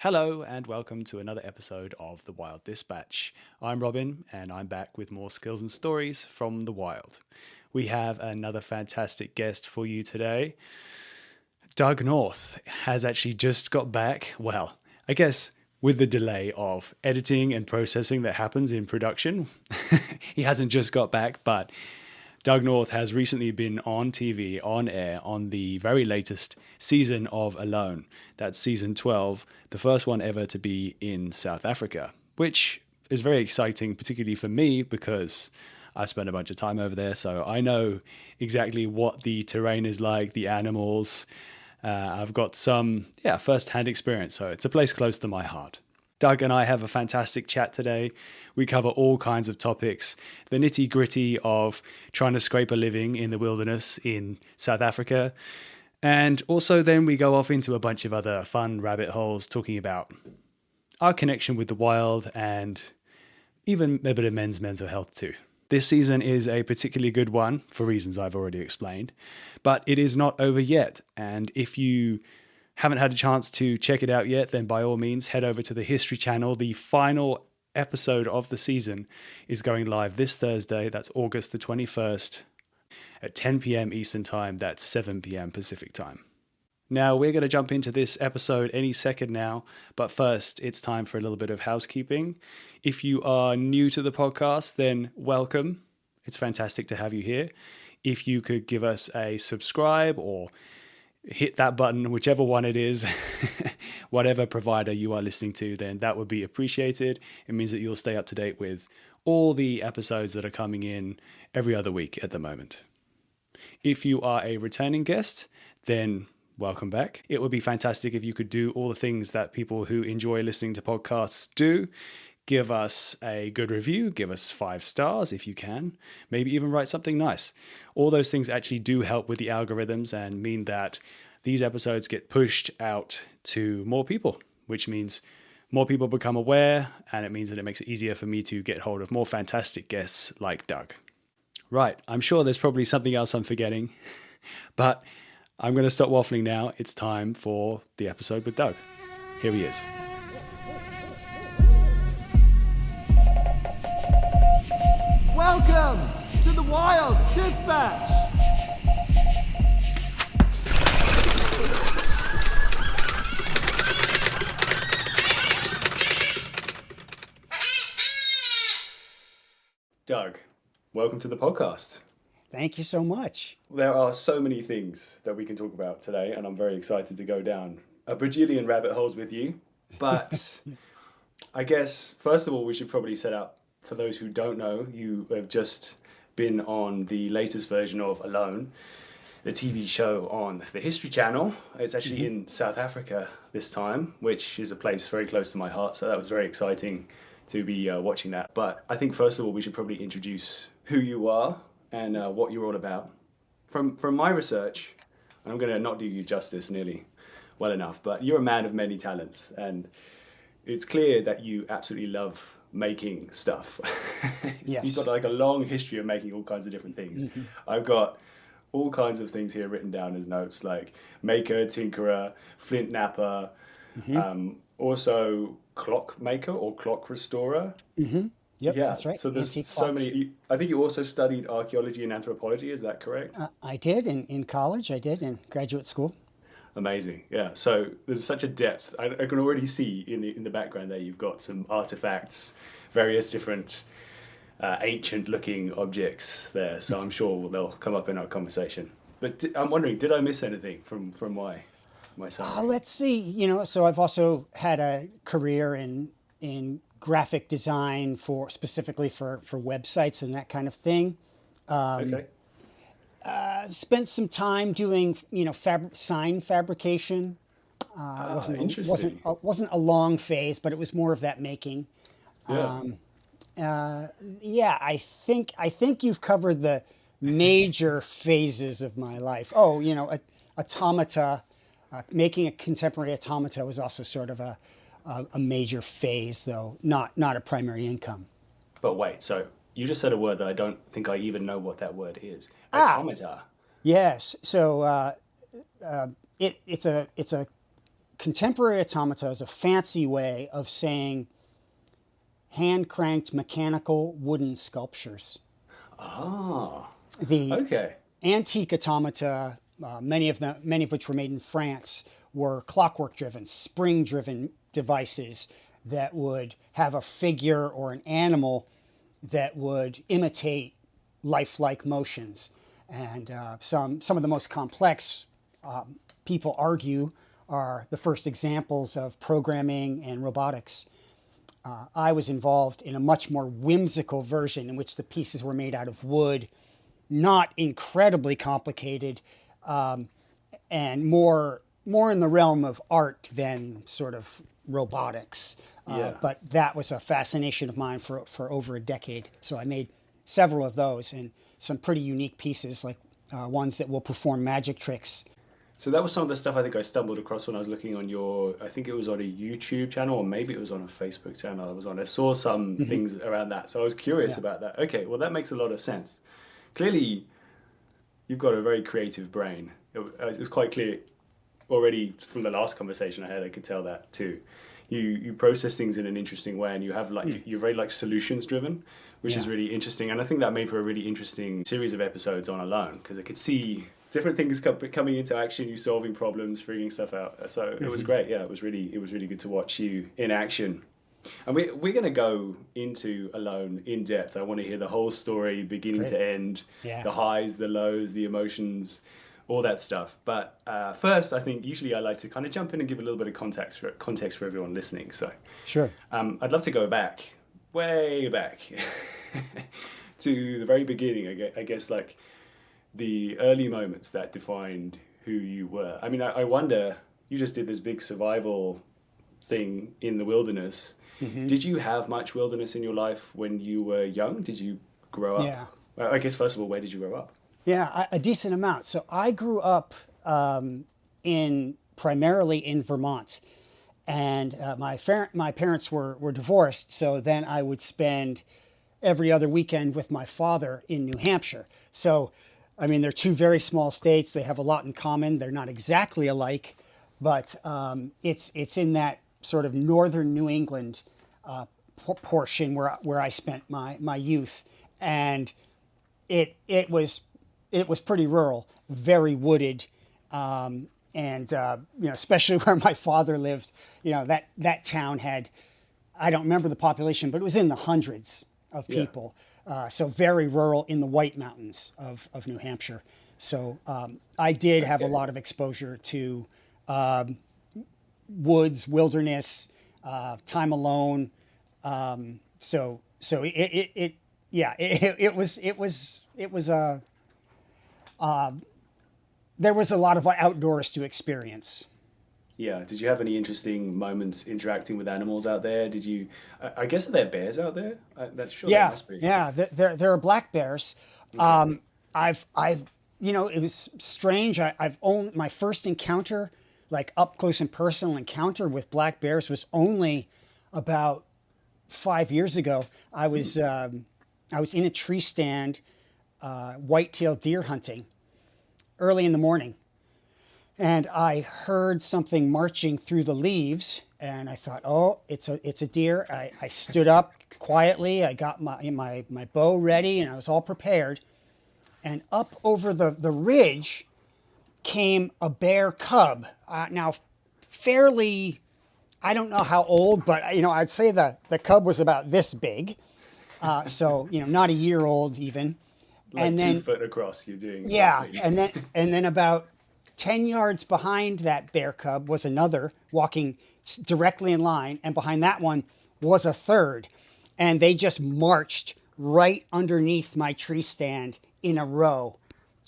Hello and welcome to another episode of The Wild Dispatch. I'm Robin and I'm back with more skills and stories from the wild. We have another fantastic guest for you today. Doug North has actually just got back, well, I guess with the delay of editing and processing that happens in production. He hasn't just got back, but Doug North has recently been on TV, on air, on the very latest season of Alone. That's season 12, the first one ever to be in South Africa, which is very exciting, particularly for me, because I spent a bunch of time over there, so I know exactly what the terrain is like, the animals. I've got some, first-hand experience, so it's a place close to my heart. Doug and I have a fantastic chat today. We cover all kinds of topics, the nitty-gritty of trying to scrape a living in the wilderness in South Africa. And also then we go off into a bunch of other fun rabbit holes talking about our connection with the wild and even a bit of men's mental health too. This season is a particularly good one for reasons I've already explained, but it is not over yet. And if you haven't had a chance to check it out yet, then by all means, head over to the History Channel. The final episode of the season is going live this Thursday. That's August the 21st at 10 p.m. Eastern Time. That's 7 p.m. Pacific Time. Now, we're going to jump into this episode any second now, but first, it's time for a little bit of housekeeping. If you are new to the podcast, then welcome. It's fantastic to have you here. If you could give us a subscribe or hit that button, whichever one it is, whatever provider you are listening to, then that would be appreciated. It means that you'll stay up to date with all the episodes that are coming in every other week at the moment. If you are a returning guest, then welcome back. It would be fantastic if you could do all the things that people who enjoy listening to podcasts do. Give us a good review, give us 5 stars if you can, maybe even write something nice. All those things actually do help with the algorithms and mean that these episodes get pushed out to more people, which means more people become aware, and it means that it makes it easier for me to get hold of more fantastic guests like Doug. Right, I'm sure there's probably something else I'm forgetting, but I'm going to stop waffling now. It's time for the episode with Doug. Here he is. Welcome to the Wild Dispatch! Doug, welcome to the podcast. Thank you so much. There are so many things that we can talk about today, and I'm very excited to go down a bajillion rabbit holes with you. But I guess, first of all, we should probably set up, for those who don't know, you have just been on the latest version of Alone, the TV show on the History Channel. It's actually in South Africa this time, which is a place very close to my heart. So that was very exciting to be watching that. But I think, first of all, we should probably introduce who you are and what you're all about. From my research, and I'm going to not do you justice nearly well enough, but you're a man of many talents. And it's clear that you absolutely love making stuff. Yes. You've got like a long history of making all kinds of different things. Mm-hmm. I've got all kinds of things here written down as notes, like maker, tinkerer, flint napper, also clock maker or clock restorer. Mm-hmm. Yep, Yeah, that's right. so there's Antique so clock. many. I think you also studied archaeology and anthropology, is that correct? I did in college. I did in graduate school. Amazing, yeah. So there's such a depth. I can already see in the background there you've got some artifacts, various different ancient-looking objects there. So I'm sure they'll come up in our conversation. But I'm wondering, did I miss anything from my summary? Let's see. So I've also had a career in graphic design specifically for websites and that kind of thing. Okay. Spent some time doing, sign fabrication. Interesting. Wasn't a long phase, but it was more of that making. Yeah. I think you've covered the major phases of my life. Oh, automata, making a contemporary automata was also sort of a major phase, though not a primary income. But wait, so you just said a word that I don't think I even know what that word is. Automata. Yes. So it's a contemporary automata is a fancy way of saying hand-cranked mechanical wooden sculptures. Ah, The okay. antique automata, many of which were made in France, were clockwork-driven, spring-driven devices that would have a figure or an animal that would imitate lifelike motions. And some of the most complex, people argue, are the first examples of programming and robotics. I was involved in a much more whimsical version in which the pieces were made out of wood, not incredibly complicated, and more in the realm of art than sort of robotics. Yeah. But that was a fascination of mine for over a decade. So I made several of those and some pretty unique pieces, like ones that will perform magic tricks. So that was some of the stuff I think I stumbled across when I was looking on I think it was on a YouTube channel, or maybe it was on a Facebook channel I saw some things around that. So I was curious about that. Okay, well, that makes a lot of sense. Clearly, you've got a very creative brain. It was quite clear already from the last conversation I had. I could tell that too. You process things in an interesting way, and you have you're very solutions driven, which is really interesting. And I think that made for a really interesting series of episodes on Alone, because I could see different things coming into action, you solving problems, figuring stuff out. So it was great. Yeah, it was really good to watch you in action. And we're going to go into Alone in depth. I want to hear the whole story, beginning to end, the highs, the lows, the emotions, all that stuff. But first, I think usually I like to kind of jump in and give a little bit of context for everyone listening. So Sure. I'd love to go way back, to the very beginning, I guess, like the early moments that defined who you were. I mean, I wonder, you just did this big survival thing in the wilderness. Did you have much wilderness in your life when you were young? Did you grow up? Yeah. I guess, first of all, where did you grow up? Yeah, a decent amount. So I grew up primarily in Vermont, and my parents were divorced. So then I would spend every other weekend with my father in New Hampshire. So, I mean, they're two very small states. They have a lot in common. They're not exactly alike, but it's in that sort of northern New England portion where I spent my youth, and it was pretty rural, very wooded, and especially where my father lived. That town had, I don't remember the population, but it was in the hundreds of people. So very rural in the White Mountains of New Hampshire. So I did have a lot of exposure to woods, wilderness, time alone. So it was there was a lot of outdoors to experience. Yeah. Did you have any interesting moments interacting with animals out there? Did you? I guess, are there bears out there? That's sure. There must be. Yeah. There are black bears. Okay. I've it was strange. I've only, my first encounter, like up close and personal encounter with black bears, was only about 5 years ago. I was in a tree stand, white-tailed deer hunting, early in the morning. And I heard something marching through the leaves, and I thought, oh, it's a deer. I stood up quietly. I got my bow ready, and I was all prepared. And up over the ridge came a bear cub. Now, fairly, I don't know how old, but I'd say the cub was about this big. So not a year old even. Like and then 2 foot across, you're doing. yeah, roughly. and then about 10 yards behind that bear cub was another walking directly in line, and behind that one was a third, and they just marched right underneath my tree stand in a row,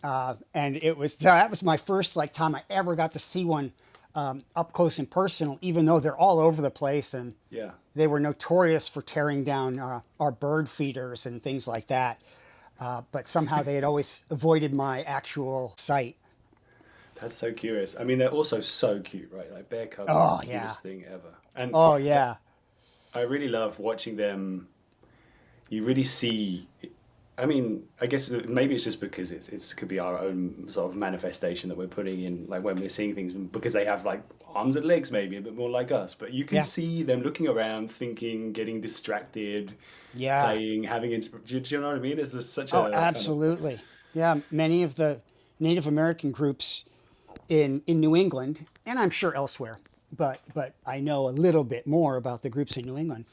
and that was my first time I ever got to see one up close and personal, even though they're all over the place, and Yeah. they were notorious for tearing down our bird feeders and things like that. But somehow they had always avoided my actual sight. That's so curious. I mean, they're also so cute, right? Like, bear cubs Oh, are the yeah. cutest thing ever. And Oh, yeah. I really love watching them. You really see I mean, I guess maybe it's just because it's could be our own sort of manifestation that we're putting in, like when we're seeing things, because they have like arms and legs, maybe a bit more like us. But you can Yeah. see them looking around, thinking, getting distracted, Yeah. playing, do you know what I mean? It's just such Oh, a kind of absolutely. Yeah. Many of the Native American groups in New England, and I'm sure elsewhere, but I know a little bit more about the groups in New England,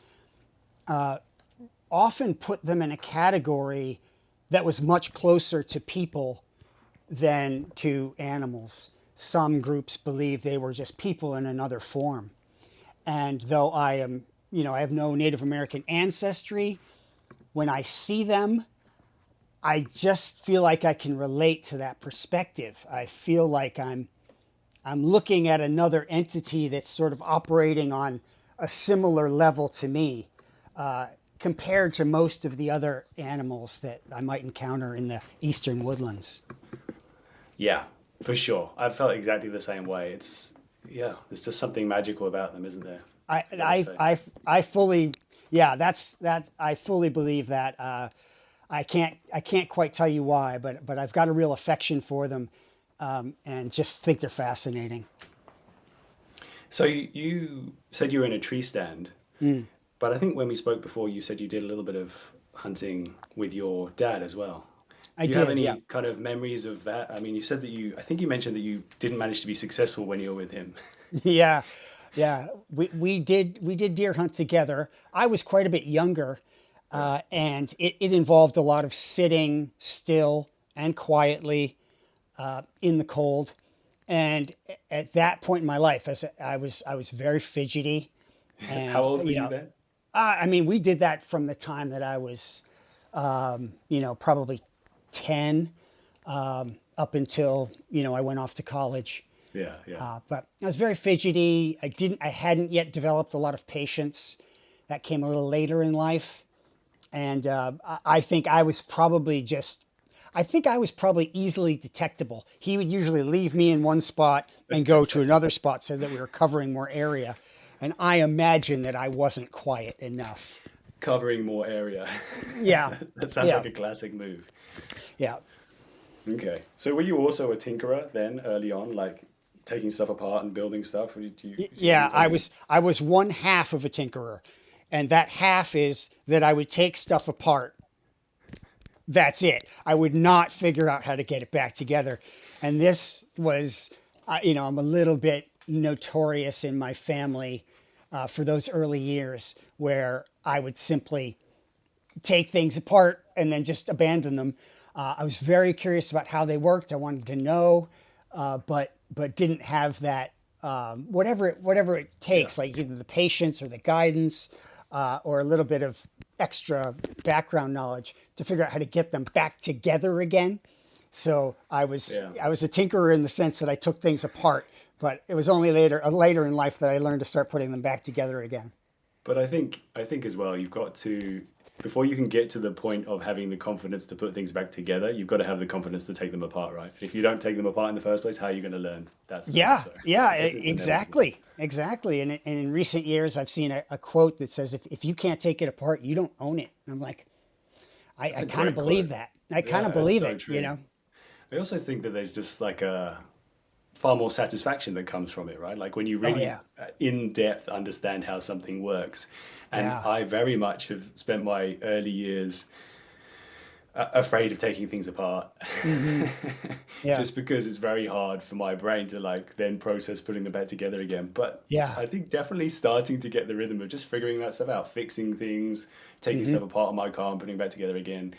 often put them in a category that was much closer to people than to animals. Some groups believe they were just people in another form. And though I am, I have no Native American ancestry, when I see them, I just feel like I can relate to that perspective. I feel like I'm looking at another entity that's sort of operating on a similar level to me, compared to most of the other animals that I might encounter in the eastern woodlands. yeah, for sure. I felt exactly the same way. Yeah, there's just something magical about them, isn't there? I I gotta I say. I fully, yeah, that I fully believe that. I can't quite tell you why, but I've got a real affection for them, and just think they're fascinating. So you said you were in a tree stand, but I think when we spoke before, you said you did a little bit of hunting with your dad as well. I Do you have did, yeah. any kind of memories of that? I mean, you said that I think you mentioned that you didn't manage to be successful when you were with him. Yeah, yeah. We did deer hunt together. I was quite a bit younger, Yeah. and it involved a lot of sitting still and quietly in the cold. And at that point in my life, I was very fidgety, How and old were you then? I mean, we did that from the time that I was, probably 10, up until I went off to college. Yeah, yeah. But I was very fidgety. I hadn't yet developed a lot of patience. That came a little later in life, and I think I was probably easily detectable. He would usually leave me in one spot and go to another spot so that we were covering more area, and I imagine that I wasn't quiet enough. Covering more area. Yeah, That sounds yeah, like a classic move. yeah. Okay. So were you also a tinkerer then early on, like taking stuff apart and building stuff? Or did you Yeah, kind of I was one half of a tinkerer, and that half is that I would take stuff apart. That's it. I would not figure out how to get it back together, and this was, I'm a little bit notorious in my family, for those early years where I would simply take things apart and then just abandon them. I was very curious about how they worked. I wanted to know, but didn't have that, whatever it Yeah. takes, like either the patience or the guidance, or a little bit of extra background knowledge to figure out how to get them back together again. So Yeah. I was a tinkerer in the sense that I took things apart, but it was only later in life that I learned to start putting them back together again. But I think as well, you've got to before you can get to the point of having the confidence to put things back together, you've got to have the confidence to take them apart, right? If you don't take them apart in the first place, how are you going to learn that stuff? Yeah, So yeah, I guess it's inevitable. exactly, exactly. And in recent years, I've seen a quote that says, if you can't take it apart, you don't own it. And I'm like, That's I a kind of great believe quote. that. I kind of Yeah, it's believe so it. true. I also think that there's just like a far more satisfaction that comes from it, right? Like when you Oh really yeah, in depth understand how something works. And yeah, I very much have spent my early years afraid of taking things apart hmm, yeah, just because it's very hard for my brain to like then process putting them back together again. But yeah, I think definitely starting to get the rhythm of just figuring that stuff out, fixing things, taking hmm, stuff apart on my car and putting it back together again.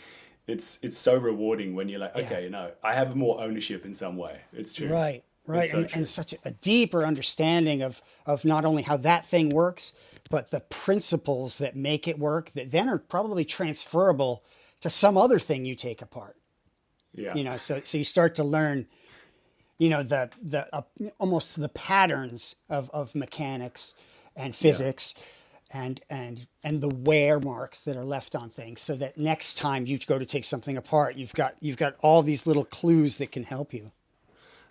It's so rewarding when you're like, yeah. okay, no, I have more ownership in some way. It's true. Right, It's right, so and true. such a deeper understanding of not only how that thing works, but the principles that make it work that then are probably transferable to some other thing you take apart. Yeah. So you start to learn, the almost the patterns of mechanics and Yeah. physics, and the wear marks that are left on things, so that next time you go to take something apart, you've got all these little clues that can help you.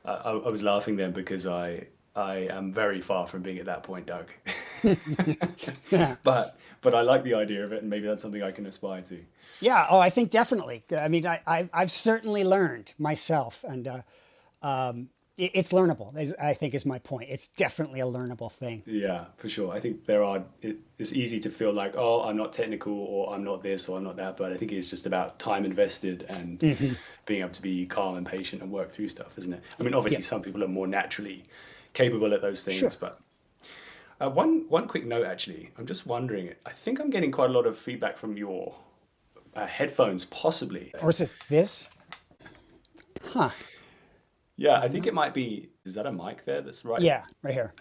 I was laughing then because I am very far from being at that point, Doug. Yeah. But I like the idea of it, and maybe that's something I can aspire to. Yeah. Oh, I think definitely. I mean, I've certainly learned myself, and it's learnable. I think is my point. It's definitely a learnable thing. Yeah, for sure. I think it's easy to feel like, oh, I'm not technical, or I'm not this, or I'm not that. But I think it's just about time invested and Hmm. being able to be calm and patient and work through stuff, isn't it? I mean, obviously, Yeah. some people are more naturally capable at those things, Sure. but one quick note, actually, I'm just wondering. I think I'm getting quite a lot of feedback from your headphones, possibly. Or is it this? Huh. Yeah, I think it might be. Is that a mic there? That's right. Yeah. Right here.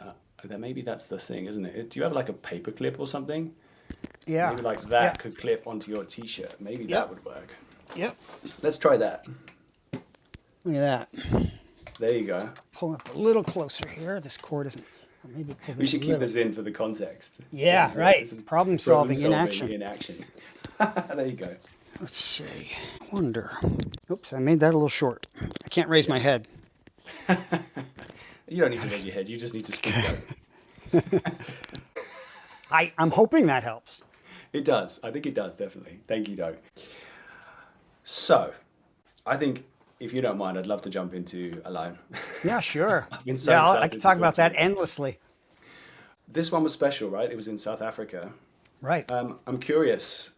Then maybe that's the thing, isn't it? Do you have like a paper clip or something? Yeah. Maybe like Yeah. that could clip onto your t-shirt. Maybe that Yep. would work. Yep. Let's try that. Look at that. There you go. Pull up a little closer here. This cord isn't. Or maybe pull We this a should keep little. this in for the context. Yeah. This is Right. this is Problem solving in action. in action. There you go. Let's see. I wonder. Oops, I made that a little short. I can't raise my head. You don't need to raise your head. You just need to speak up. I'm hoping that helps. It does. I think it does, definitely. Thank you, Doug. So, I think if you don't mind, I'd love to jump into Alone. Yeah, sure. I've been so Yeah, I excited can to talk talk about to you. that endlessly. This one was special, right? It was in South Africa. Right. I'm curious.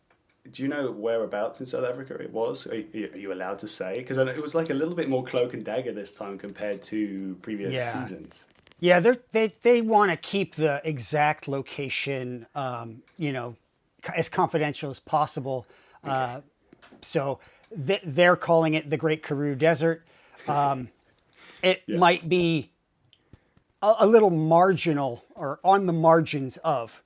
Do you know whereabouts in South Africa it was? Are you allowed to say? Because it was like a little bit more cloak and dagger this time compared to previous Yeah. seasons. Yeah, they want to keep the exact location, as confidential as possible. So they're calling it the Great Karoo Desert. It Yeah. might be a little marginal or on the margins of.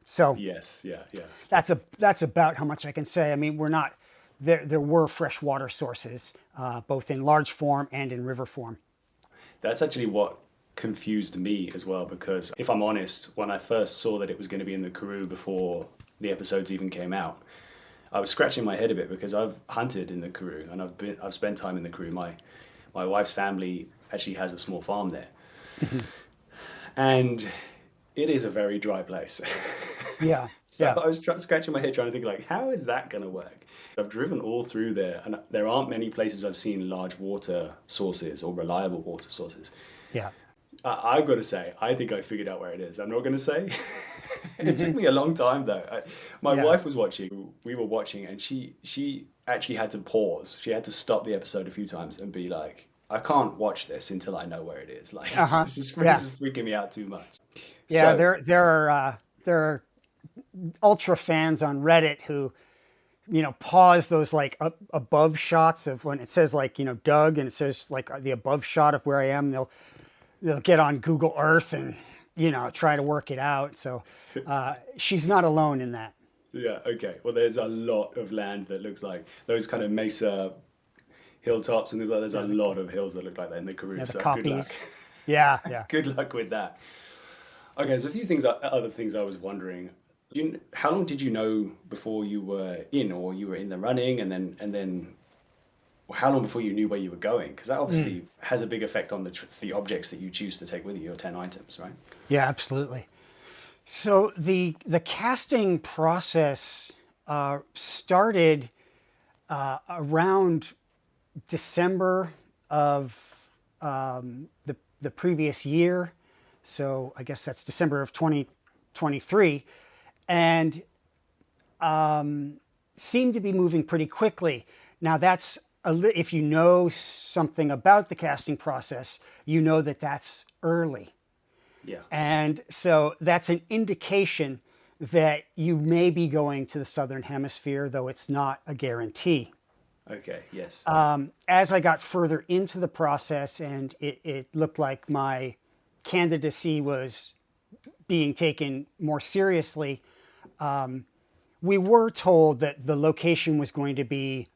So Yes. Yeah. Yeah. that's about how much I can say. I mean, we're not there. There were freshwater sources, both in large form and in river form. That's actually what confused me as well, because if I'm honest, when I first saw that it was going to be in the Karoo before the episodes even came out, I was scratching my head a bit because I've hunted in the Karoo and I've spent time in the Karoo. My wife's family actually has a small farm there, and it is a very dry place. Yeah, So yeah, I was scratching my head trying to think like, how is that going to work? I've driven all through there, and there aren't many places I've seen large water sources or reliable water sources. yeah. I've got to say, I think I figured out where it is. I'm not going to say. It took me a long time though. My Yeah. wife was watching. We were watching, and she actually had to pause. She had to stop the episode a few times and be like, "I can't watch this until I know where it is." Like Uh-huh. this is Yeah. freaking me out too much. Yeah, So, there are ultra fans on Reddit who, pause those like above shots of when it says like Doug and it says like the above shot of where I am. They'll get on Google Earth and try to work it out. So she's not alone in that. yeah, okay. Well, there's a lot of land that looks like those kind of mesa hilltops, and there's a lot of hills that look like that in the Karoo. Yeah, the So good copies. luck. Yeah, yeah. Good luck with that. Okay, there's a few other things I was wondering. How long did you know before you were in, or you were in the running, and then how long before you knew where you were going? Because that obviously has a big effect on the objects that you choose to take with you, your 10 items, right? Yeah, absolutely. So the casting process started around December of the previous year. So I guess that's December of 2023, and seemed to be moving pretty quickly. Now that's if you know something about the casting process, you know that that's early. Yeah. And so that's an indication that you may be going to the Southern Hemisphere, though it's not a guarantee. Okay, yes. As I got further into the process and it looked like my candidacy was being taken more seriously, we were told that the location was going to be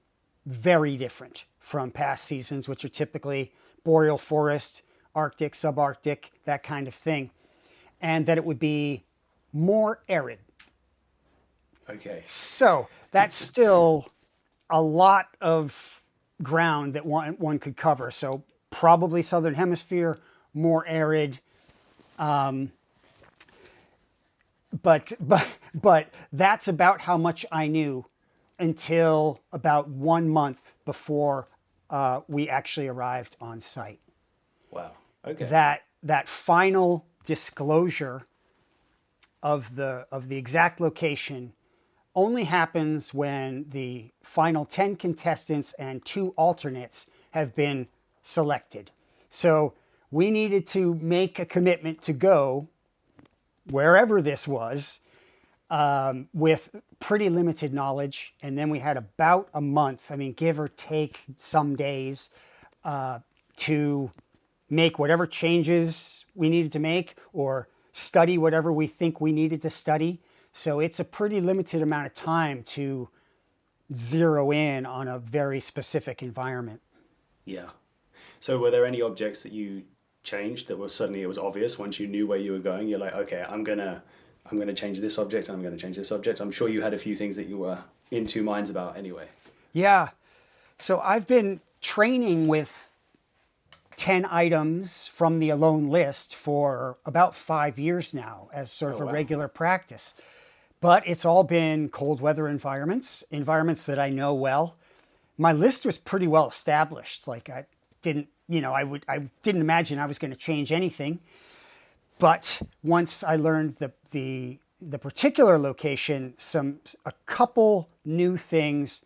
very different from past seasons, which are typically boreal forest, Arctic, subarctic, that kind of thing, and that it would be more arid. Okay. So that's still a lot of ground that one could cover. So probably Southern Hemisphere, more arid. but that's about how much I knew until about 1 month before we actually arrived on site. Wow. Okay. That final disclosure of the exact location only happens when the final 10 contestants and 2 alternates have been selected. So we needed to make a commitment to go wherever this was with pretty limited knowledge. And then we had about a month, I mean, give or take some days, to make whatever changes we needed to make or study whatever we think we needed to study. So it's a pretty limited amount of time to zero in on a very specific environment. Yeah. So were there any objects that you changed that was suddenly it was obvious once you knew where you were going? You're like, okay, I'm gonna change this object, I'm gonna change this object. I'm sure you had a few things that you were in two minds about anyway. Yeah. So I've been training with 10 items from the Alone list for about 5 years now as sort of a regular practice. But it's all been cold weather environments that I know well. My list was pretty well established. Like I didn't imagine I was going to change anything. But once I learned the particular location, a couple new things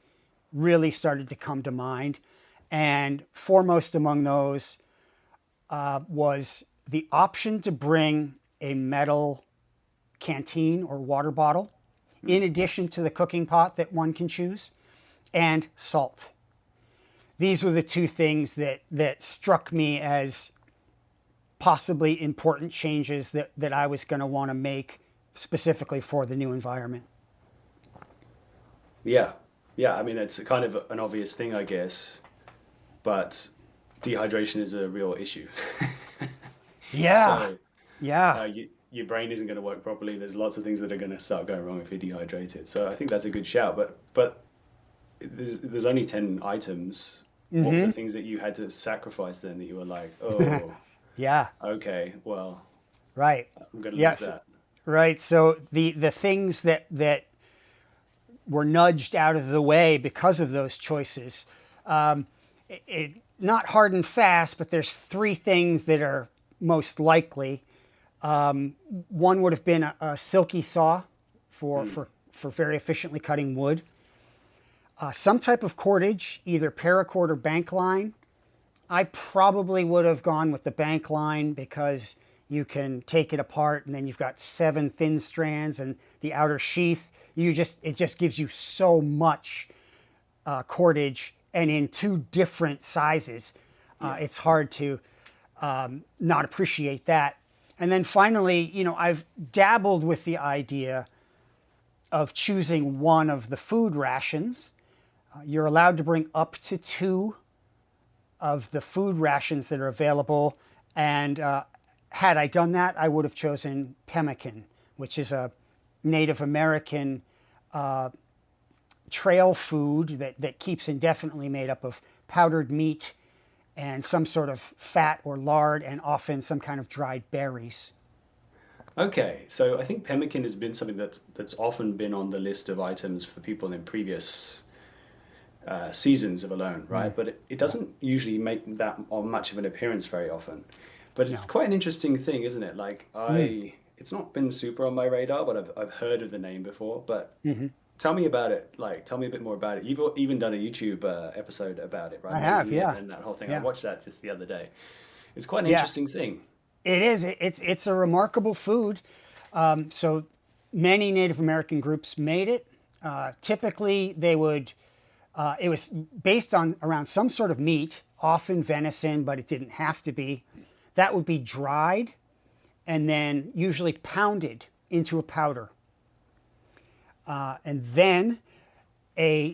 really started to come to mind. And foremost among those was the option to bring a metal canteen or water bottle in addition to the cooking pot that one can choose, and salt. These were the two things that struck me as possibly important changes that I was going to want to make specifically for the new environment. Yeah. Yeah, I mean, it's kind of an obvious thing, I guess, but dehydration is a real issue. Yeah. So, Yeah. your brain isn't going to work properly. There's lots of things that are going to start going wrong if you're dehydrated. So I think that's a good shout. But there's only 10 items. What were the things that you had to sacrifice then that you were like, oh, Yeah. okay, well, Right. I'm going to Yes. lose that. Right. So the things that were nudged out of the way because of those choices, not hard and fast, but there's 3 things that are most likely. One would have been a silky saw for very efficiently cutting wood. Some type of cordage, either paracord or bank line. I probably would have gone with the bank line because you can take it apart and then you've got 7 thin strands and the outer sheath. It just gives you so much cordage, and in 2 different sizes. It's hard to not appreciate that. And then finally, I've dabbled with the idea of choosing one of the food rations. You're allowed to bring up to 2 of the food rations that are available. And had I done that, I would have chosen Pemmican, which is a Native American trail food that keeps indefinitely, made up of powdered meat and some sort of fat or lard, and often some kind of dried berries. Okay, so I think pemmican has been something that's often been on the list of items for people in previous seasons of Alone, right? But it doesn't usually make that much of an appearance very often. But it's quite an interesting thing, isn't it? Like it's not been super on my radar, but I've heard of the name before. But tell me about it. Like, tell me a bit more about it. You've even done a YouTube episode about it, right? I have, yeah. And that whole thing. I Yeah. watched that just the other day. It's quite an interesting thing. It is. It's a remarkable food. So many Native American groups made it. Typically, they would. It was based on around some sort of meat, often venison, but it didn't have to be. That would be dried, and then usually pounded into a powder. And then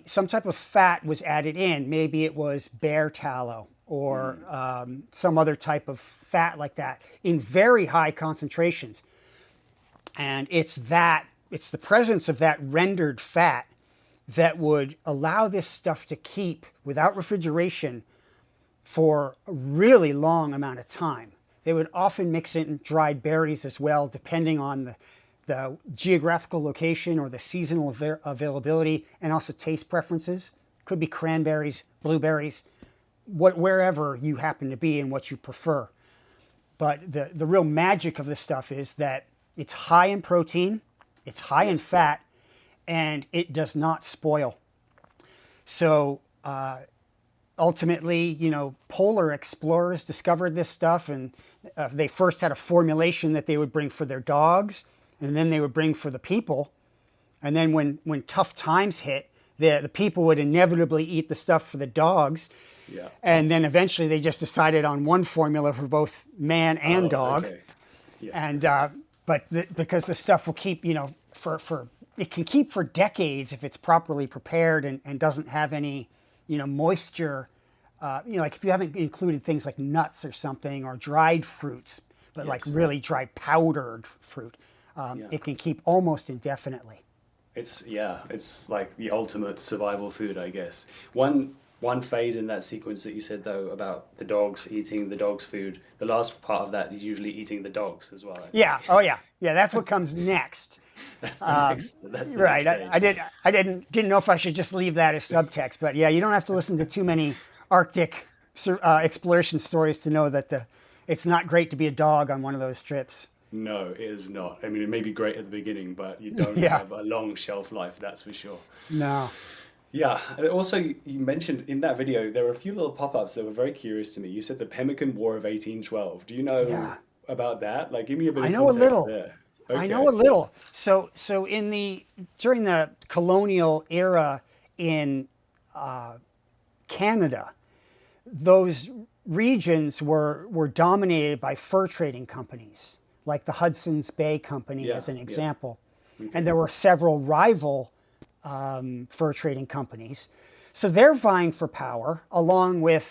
some type of fat was added in. Maybe it was bear tallow or some other type of fat like that in very high concentrations. And it's the presence of that rendered fat that would allow this stuff to keep without refrigeration for a really long amount of time. They would often mix in dried berries as well, depending on the geographical location or the seasonal availability, and also taste preferences. Could be cranberries, blueberries, wherever you happen to be and what you prefer. But the real magic of this stuff is that it's high in protein, it's high in fat, and it does not spoil. So ultimately, polar explorers discovered this stuff, and they first had a formulation that they would bring for their dogs, and then they would bring for the people. And then when tough times hit, the people would inevitably eat the stuff for the dogs. Yeah. And then eventually they just decided on one formula for both man and dog. Okay. Yeah. And because the stuff will keep, it can keep for decades if it's properly prepared and doesn't have any, moisture. Like if you haven't included things like nuts or something, or dried fruits, but like really dry powdered fruit, it can keep almost indefinitely. It's like the ultimate survival food, I guess. One phase in that sequence that you said, though, about the dogs eating the dog's food, the last part of that is usually eating the dogs as well. Yeah. Oh, yeah. Yeah, that's what comes next. That's the right. next stage. I didn't know if I should just leave that as subtext, but yeah, you don't have to listen to too many Arctic exploration stories to know that it's not great to be a dog on one of those trips. No, it is not. I mean, it may be great at the beginning, but you don't have a long shelf life, that's for sure. No. Yeah. Also, you mentioned in that video, there were a few little pop-ups that were very curious to me. You said the Pemmican War of 1812. Do you know about that? Like, give me a bit of context there. Okay. I know a little. So during the colonial era in Canada, those regions were dominated by fur trading companies, like the Hudson's Bay Company as an example. Okay. And there were several rival fur trading companies. So they're vying for power along with,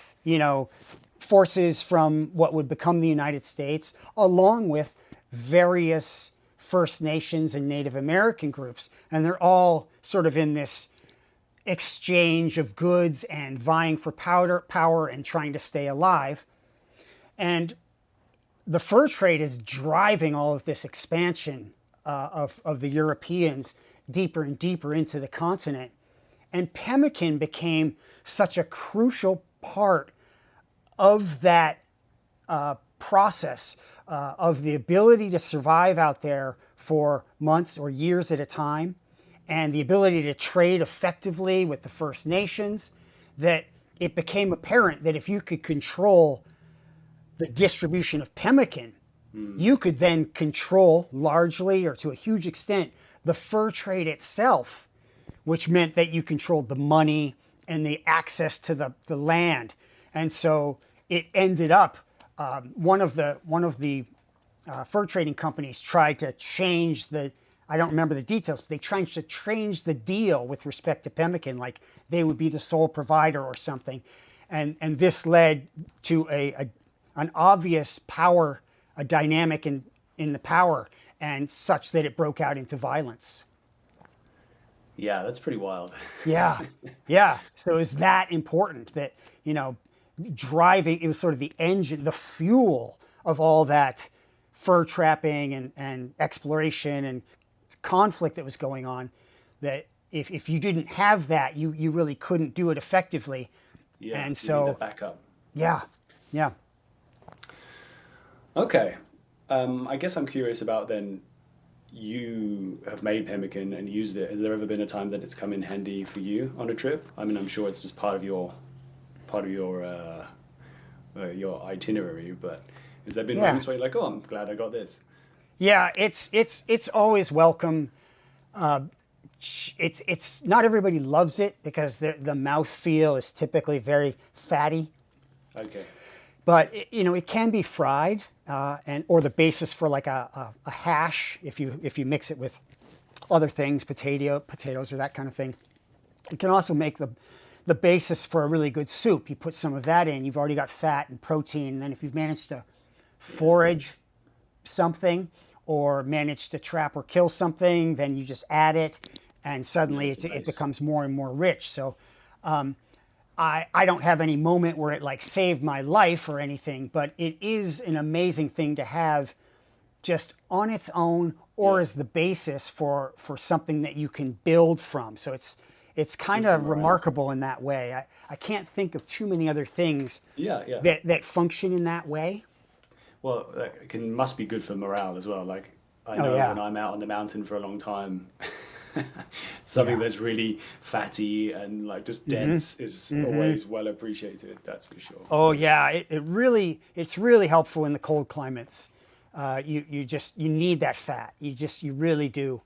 forces from what would become the United States, along with various First Nations and Native American groups. And they're all sort of in this exchange of goods and vying for power and trying to stay alive. And the fur trade is driving all of this expansion of the Europeans deeper and deeper into the continent. And pemmican became such a crucial part of that process of the ability to survive out there for months or years at a time, and the ability to trade effectively with the First Nations, that it became apparent that if you could control the distribution of pemmican, you could then control largely or to a huge extent the fur trade itself, which meant that you controlled the money and the access to the land. And so it ended up, one of the fur trading companies tried to change I don't remember the details, but they tried to change the deal with respect to pemmican, like they would be the sole provider or something. And this led to an obvious power, a dynamic in the power, and such that it broke out into violence. Yeah, that's pretty wild. Yeah. So it was that important that, driving, it was sort of the engine, the fuel of all that fur trapping and exploration and conflict that was going on, that if you didn't have that, you really couldn't do it effectively. Yeah, and you so need the backup. Yeah. Okay. I guess I'm curious about then, you have made pemmican and used it. Has there ever been a time that it's come in handy for you on a trip? I mean, I'm sure it's just part of your itinerary, but has there been moments where you're like, oh, I'm glad I got this? Yeah, it's always welcome. It's not everybody loves it because the mouthfeel is typically very fatty. Okay. But it can be fried, or the basis for like a hash if you mix it with other things, potatoes or that kind of thing. It can also make the basis for a really good soup. You put some of that in, you've already got fat and protein. And then if you've managed to forage something or managed to trap or kill something, then you just add it, and suddenly it becomes more and more rich. So I don't have any moment where it like saved my life or anything, but it is an amazing thing to have just on its own or Yeah. as the basis for something that you can build from. So it's kind of Different variety. remarkable in that way. I can't think of too many other things Yeah, yeah. that function in that way. Well, must be good for morale as well. Like I Oh know yeah. when I'm out on the mountain for a long time, something Yeah. that's really fatty and like just dense is always well appreciated. That's for sure. Oh yeah, it's really helpful in the cold climates. You need that fat. You really do,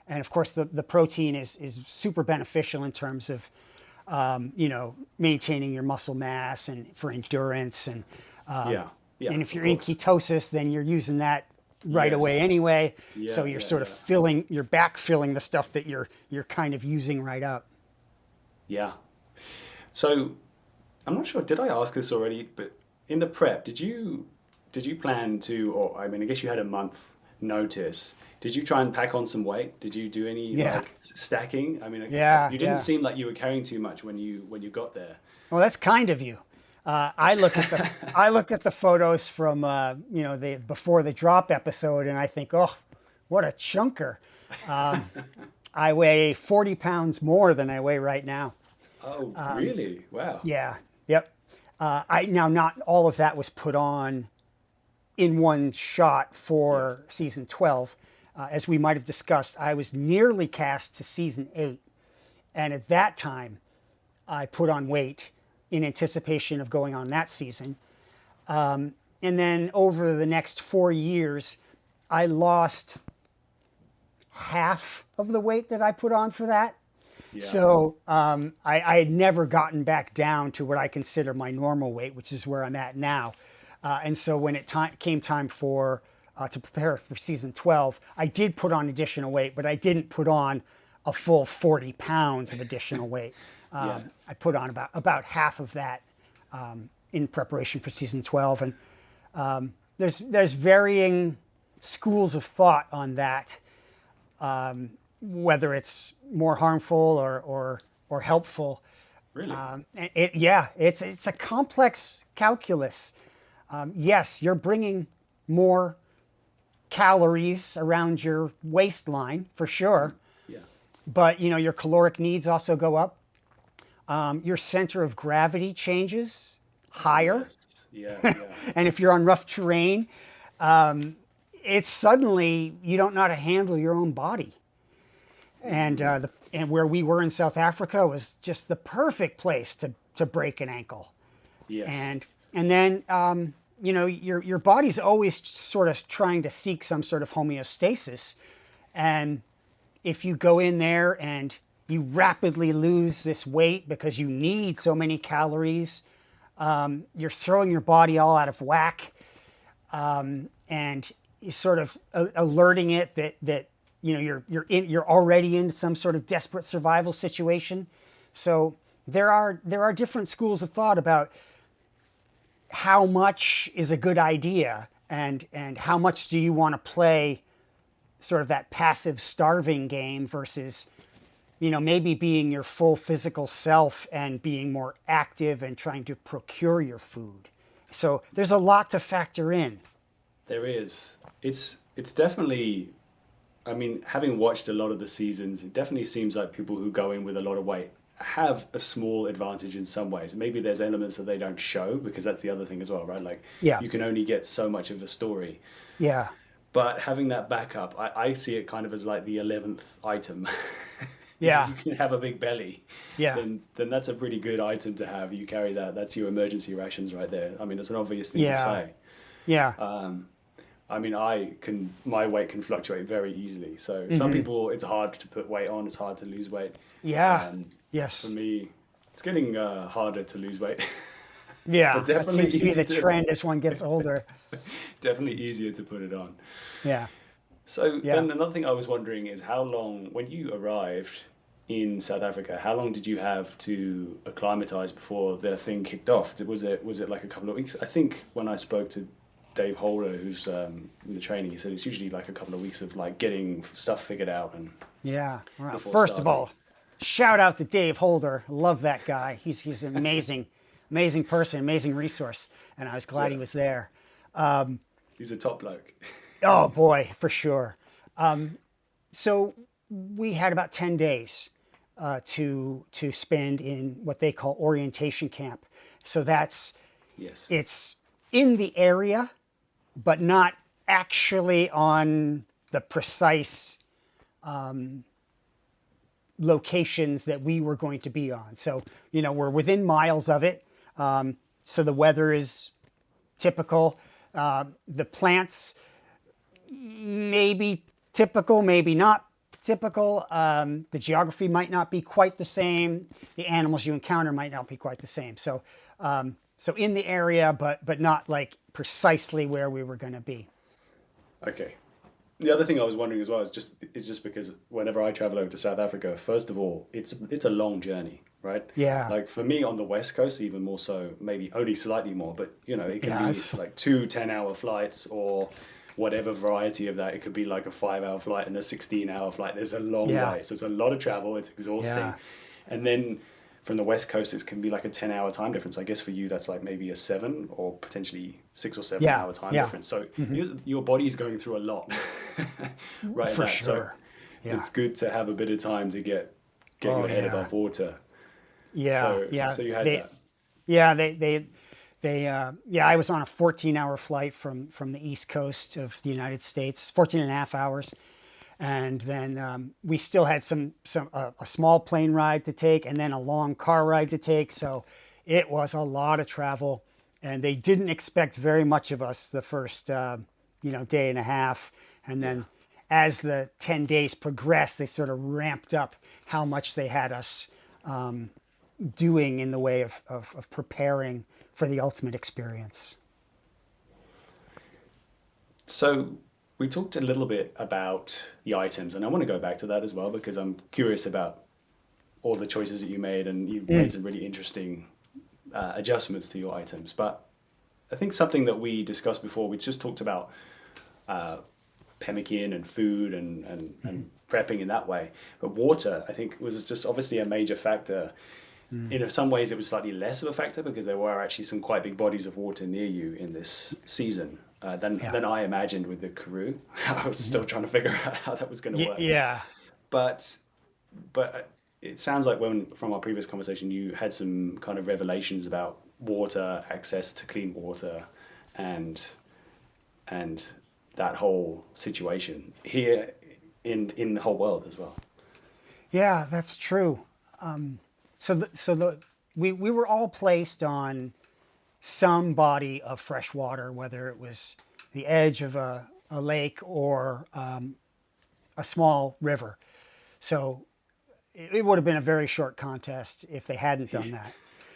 and of course the protein is super beneficial in terms of maintaining your muscle mass and for endurance Yeah, yeah, and if of you're in course. ketosis, then you're using that right Yes. away anyway. So Yeah, you're yeah, sort of yeah. you're backfilling the stuff that you're kind of using right up. Yeah. So I'm not sure, did I ask this already? But in the prep, did you plan to, or I mean, I guess you had a month notice. Did you try and pack on some weight? Did you do any Yeah, like stacking? I mean, yeah, you didn't yeah. seem like you were carrying too much when you got there. Well, that's kind of you. I look at the photos from the before the drop episode, and I think, oh, what a chunker. Um, I weigh 40 pounds more than I weigh right now. Oh, really? Wow. Yeah, yep. I now not all of that was put on in one shot Yes. for season 12. As we might have discussed, I was nearly cast to season 8, and at that time, I put on weight in anticipation of going on that season. And then over the next 4 years, I lost half of the weight that I put on for that. Yeah. So I had never gotten back down to what I consider my normal weight, which is where I'm at now. And so when it came time for to prepare for season 12, I did put on additional weight, but I didn't put on a full 40 pounds of additional weight. Yeah. I put on about half of that in preparation for season 12, and there's varying schools of thought on that, whether it's more harmful or helpful. Really? It's a complex calculus. Yes, you're bringing more calories around your waistline for sure, Yeah. but your caloric needs also go up. Your center of gravity changes higher, Yes. Yeah, yeah. and if you're on rough terrain, it's suddenly you don't know how to handle your own body. And where we were in South Africa was just the perfect place to break an ankle. Yes. And then your body's always sort of trying to seek some sort of homeostasis, and if you go in there and you rapidly lose this weight because you need so many calories, you're throwing your body all out of whack, and you sort of alerting it that you're already in some sort of desperate survival situation. So there are different schools of thought about how much is a good idea, and how much do you want to play sort of that passive starving game versus maybe being your full physical self and being more active and trying to procure your food. So there's a lot to factor in. There is. It's definitely, I mean, having watched a lot of the seasons, it definitely seems like people who go in with a lot of weight have a small advantage in some ways. Maybe there's elements that they don't show, because that's the other thing as well, right? Like Yeah. you can only get so much of a story. Yeah. But having that backup, I see it kind of as like the 11th item. Yeah. If you can have a big belly, Yeah. then that's a pretty good item to have. You carry that. That's your emergency rations right there. I mean, it's an obvious thing to Yeah. say. Yeah. I mean, my weight can fluctuate very easily. So some people, it's hard to put weight on. It's hard to lose weight. Yeah. Um, Yes. For me, it's getting harder to lose weight. Yeah. But That definitely seems to be easy the to, trend as one gets older. definitely easier to put it on. Yeah. So Yeah. then another thing I was wondering is how long, when you arrived in South Africa, how long did you have to acclimatize before the thing kicked off? Was it like a couple of weeks? I think when I spoke to Dave Holder, who's in the training, he said it's usually like a couple of weeks of like getting stuff figured out and Yeah. Well, before first of starting. all, shout out to Dave Holder. Love that guy. He's an amazing person, amazing resource, and I was glad he Yeah. was there. He's a top bloke. Oh boy, for sure. So we had about 10 days to spend in what they call orientation camp. So that's Yes. it's in the area, but not actually on the precise locations that we were going to be on. So, we're within miles of it. So the weather is typical. The plants, maybe typical, maybe not typical. The geography might not be quite the same. The animals you encounter might not be quite the same. So in the area, but not like precisely where we were going to be. Okay. The other thing I was wondering as well is just because whenever I travel over to South Africa, first of all, it's a long journey, right? Yeah. Like for me on the West Coast, even more so, maybe only slightly more, but it can Yeah. be like two 10-hour flights or whatever variety of that. It could be like a 5-hour flight and a 16-hour flight. There's a long Yeah. way. So it's a lot of travel. It's Yeah. exhausting. And then from the West Coast, it can be like a 10-hour time difference. I guess for you, that's like maybe a 7 or potentially 6 or 7 Yeah. hour time Yeah. difference. So your body's going through a lot right in For that. So sure. Yeah. it's good to have a bit of time to get Oh your head yeah. above water. Yeah. So Yeah. so you had They that. yeah, yeah, I was on a 14-hour flight from the East Coast of the United States, 14 and a half hours. And then we still had a small plane ride to take and then a long car ride to take. So it was a lot of travel, and they didn't expect very much of us the first day and a half. And Yeah. then as the 10 days progressed, they sort of ramped up how much they had us doing in the way of preparing for the ultimate experience. So we talked a little bit about the items, and I want to go back to that as well because I'm curious about all the choices that you made, and you've made some really interesting adjustments to your items. But I think something that we discussed before, we just talked about uh, pemmican and food and prepping in that way. But water, I think, was just obviously a major factor. In some ways, it was slightly less of a factor because there were actually some quite big bodies of water near you in this season Yeah. than I imagined with the Karoo. I was still trying to figure out how that was going to work. Yeah. But it sounds like when from our previous conversation, you had some kind of revelations about water, access to clean water, and and that whole situation here in the whole world as well. Yeah, that's true. We were all placed on some body of fresh water, whether it was the edge of a lake or a small river. So it would have been a very short contest if they hadn't done that.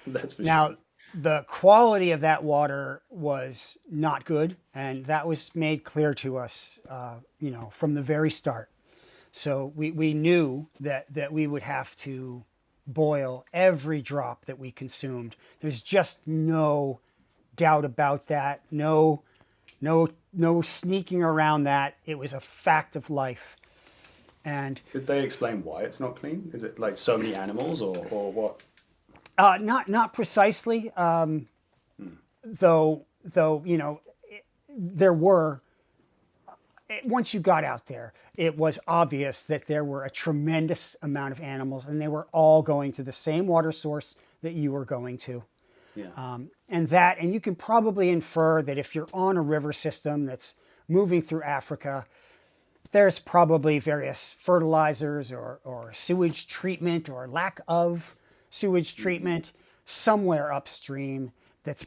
That's for sure. Now, the quality of that water was not good, and that was made clear to us, from the very start. So we knew that we would have to boil every drop that we consumed. There's just no doubt about that. No sneaking around that. It was a fact of life. And Did they explain why it's not clean? Is it like so many animals or what? not precisely, though there were once you got out there, it was obvious that there were a tremendous amount of animals, and they were all going to the same water source that you were going to. Yeah. And you can probably infer that if you're on a river system that's moving through Africa, there's probably various fertilizers or sewage treatment or lack of sewage treatment somewhere upstream that's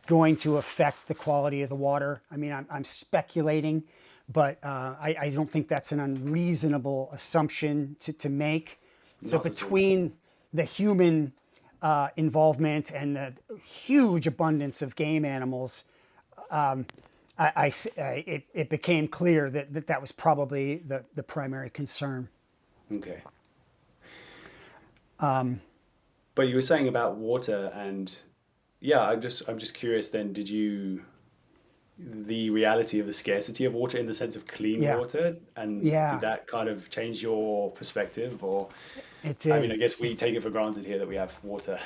going to affect the quality of the water. I mean, I'm speculating, but I don't think that's an unreasonable assumption to make. So Not at all. between the human involvement and the huge abundance of game animals, it became clear that was probably the primary concern. Okay. But you were saying about water and yeah, I'm just curious then, the reality of the scarcity of water in the sense of clean Yeah, water, and did yeah, that kind of change your perspective? Or it I mean, did. I guess we take it for granted here that we have water.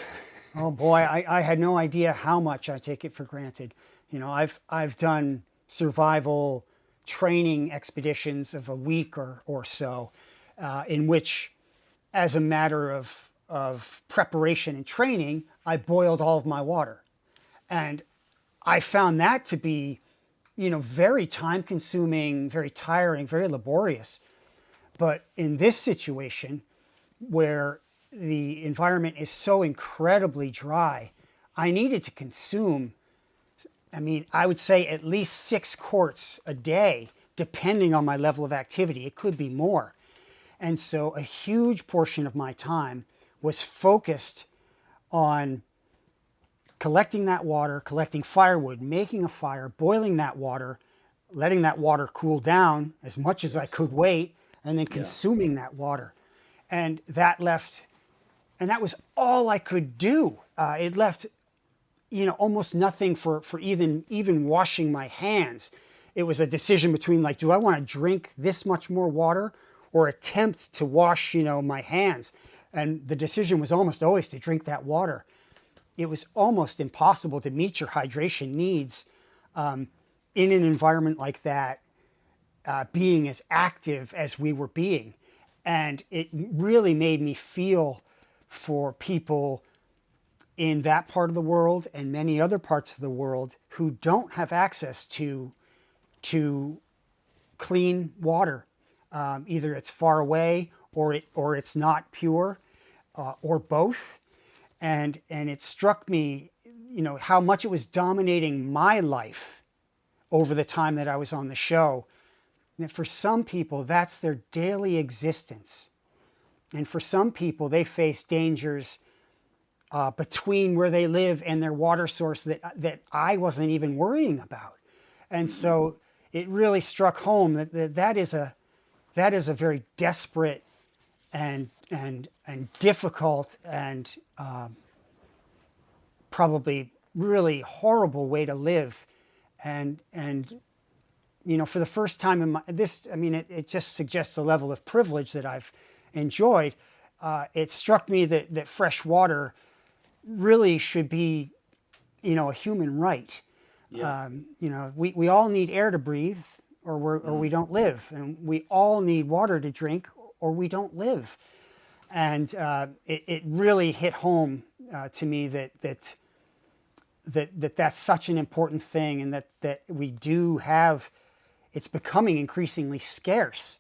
Oh boy, I had no idea how much I take it for granted. I've done survival training expeditions of a week or so, in which, as a matter of preparation and training, I boiled all of my water. And I found that to be, very time consuming, very tiring, very laborious. But in this situation, where the environment is so incredibly dry, I needed to consume, I would say at least 6 quarts a day, depending on my level of activity. It could be more. And so a huge portion of my time was focused on collecting that water, collecting firewood, making a fire, boiling that water, letting that water cool down as much as I could wait, and then consuming that water. And that was all I could do. It left, almost nothing for even washing my hands. It was a decision between, like, do I want to drink this much more water or attempt to wash, my hands? And the decision was almost always to drink that water. It was almost impossible to meet your hydration needs in an environment like that, being as active as we were being. And it really made me feel for people in that part of the world and many other parts of the world who don't have access to clean water. Either it's far away or it's not pure, or both. And it struck me, how much it was dominating my life over the time that I was on the show. And for some people, that's their daily existence. And for some people, they face dangers between where they live and their water source that I wasn't even worrying about. And so it really struck home that is a very desperate and difficult and probably really horrible way to live. And for the first time in it just suggests a level of privilege that I've enjoyed. It struck me that fresh water really should be, a human right. Yeah. We all need air to breathe, or we don't live, and we all need water to drink, or we don't live. And it really hit home to me that's such an important thing, and that we do have. It's becoming increasingly scarce.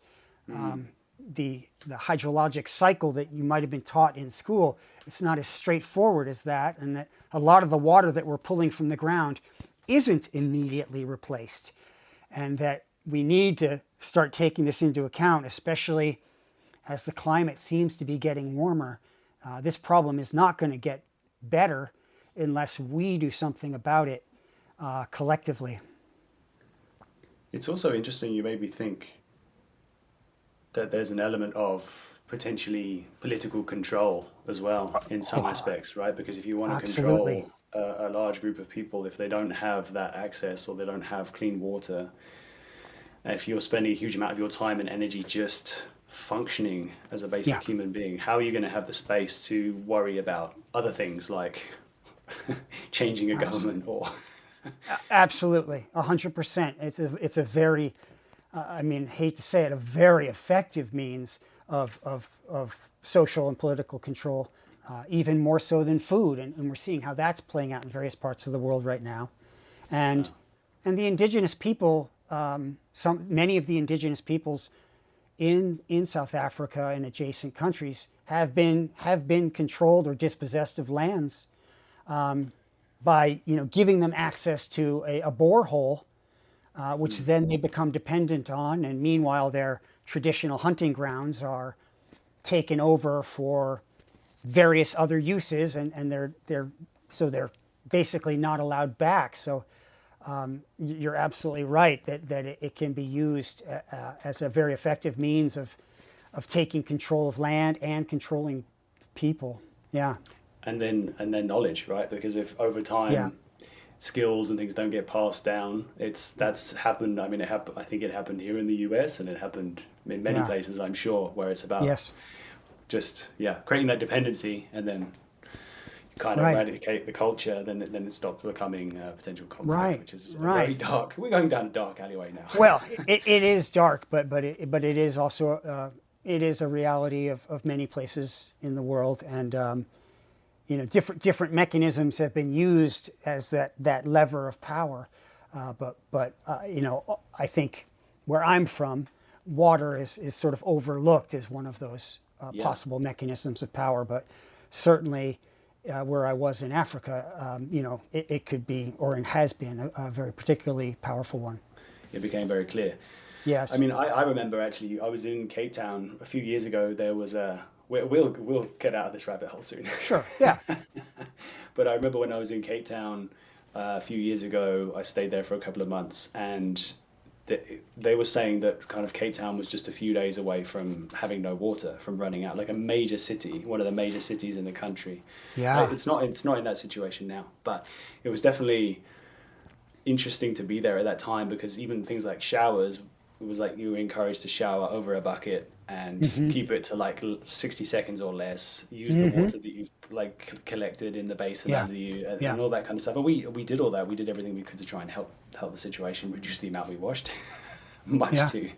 The hydrologic cycle that you might have been taught in school, it's not as straightforward as that, and that a lot of the water that we're pulling from the ground isn't immediately replaced, and that we need to start taking this into account, especially as the climate seems to be getting warmer. This problem is not going to get better unless we do something about it collectively. It's also interesting, you made me think that there's an element of potentially political control as well in some aspects, right? Because if you want to Absolutely. control a large group of people, if they don't have that access or they don't have clean water, if you're spending a huge amount of your time and energy just functioning as a basic human being, how are you going to have the space to worry about other things like changing a government or... Absolutely, 100%. It's a very, hate to say it, a very effective means of social and political control, even more so than food. And we're seeing how that's playing out in various parts of the world right now. And the indigenous people, many of the indigenous peoples in South Africa and adjacent countries have been controlled or dispossessed of lands by giving them access to a borehole, which then they become dependent on, and meanwhile their traditional hunting grounds are taken over for various other uses, and they're basically not allowed back. So you're absolutely right that it can be used as a very effective means of taking control of land and controlling people. Yeah. And then knowledge, right? Because if over time skills and things don't get passed down, that's happened. I think it happened here in the US, and it happened in many places, I'm sure, where it's about just creating that dependency, and then kind of Right. eradicate the culture, then it stopped becoming a potential conflict, Right. which is a very Right. dark. We're going down a dark alleyway now. Well, it is dark, but it is also it is a reality of many places in the world, and different mechanisms have been used as that lever of power. But I think where I'm from, water is sort of overlooked as one of those Yeah. possible mechanisms of power. But certainly, where I was in Africa, it could be, or it has been, a very particularly powerful one. It became very clear. Yes. I mean, I remember actually, I was in Cape Town a few years ago. There was a we'll get out of this rabbit hole soon. Sure. Yeah. But I remember when I was in Cape Town a few years ago, I stayed there for a couple of months, and they were saying that kind of Cape Town was just a few days away from having no water, from running out, like a major city, one of the major cities in the country. Yeah. It's not in that situation now, but it was definitely interesting to be there at that time, because even things like showers, it was like you were encouraged to shower over a bucket and keep it to like 60 seconds or less. Use the water that you've like collected in the basin Yeah. under you, and, Yeah. and all that kind of stuff. And we did all that. We did everything we could to try and help the situation, reduce the amount we washed, much Yeah. to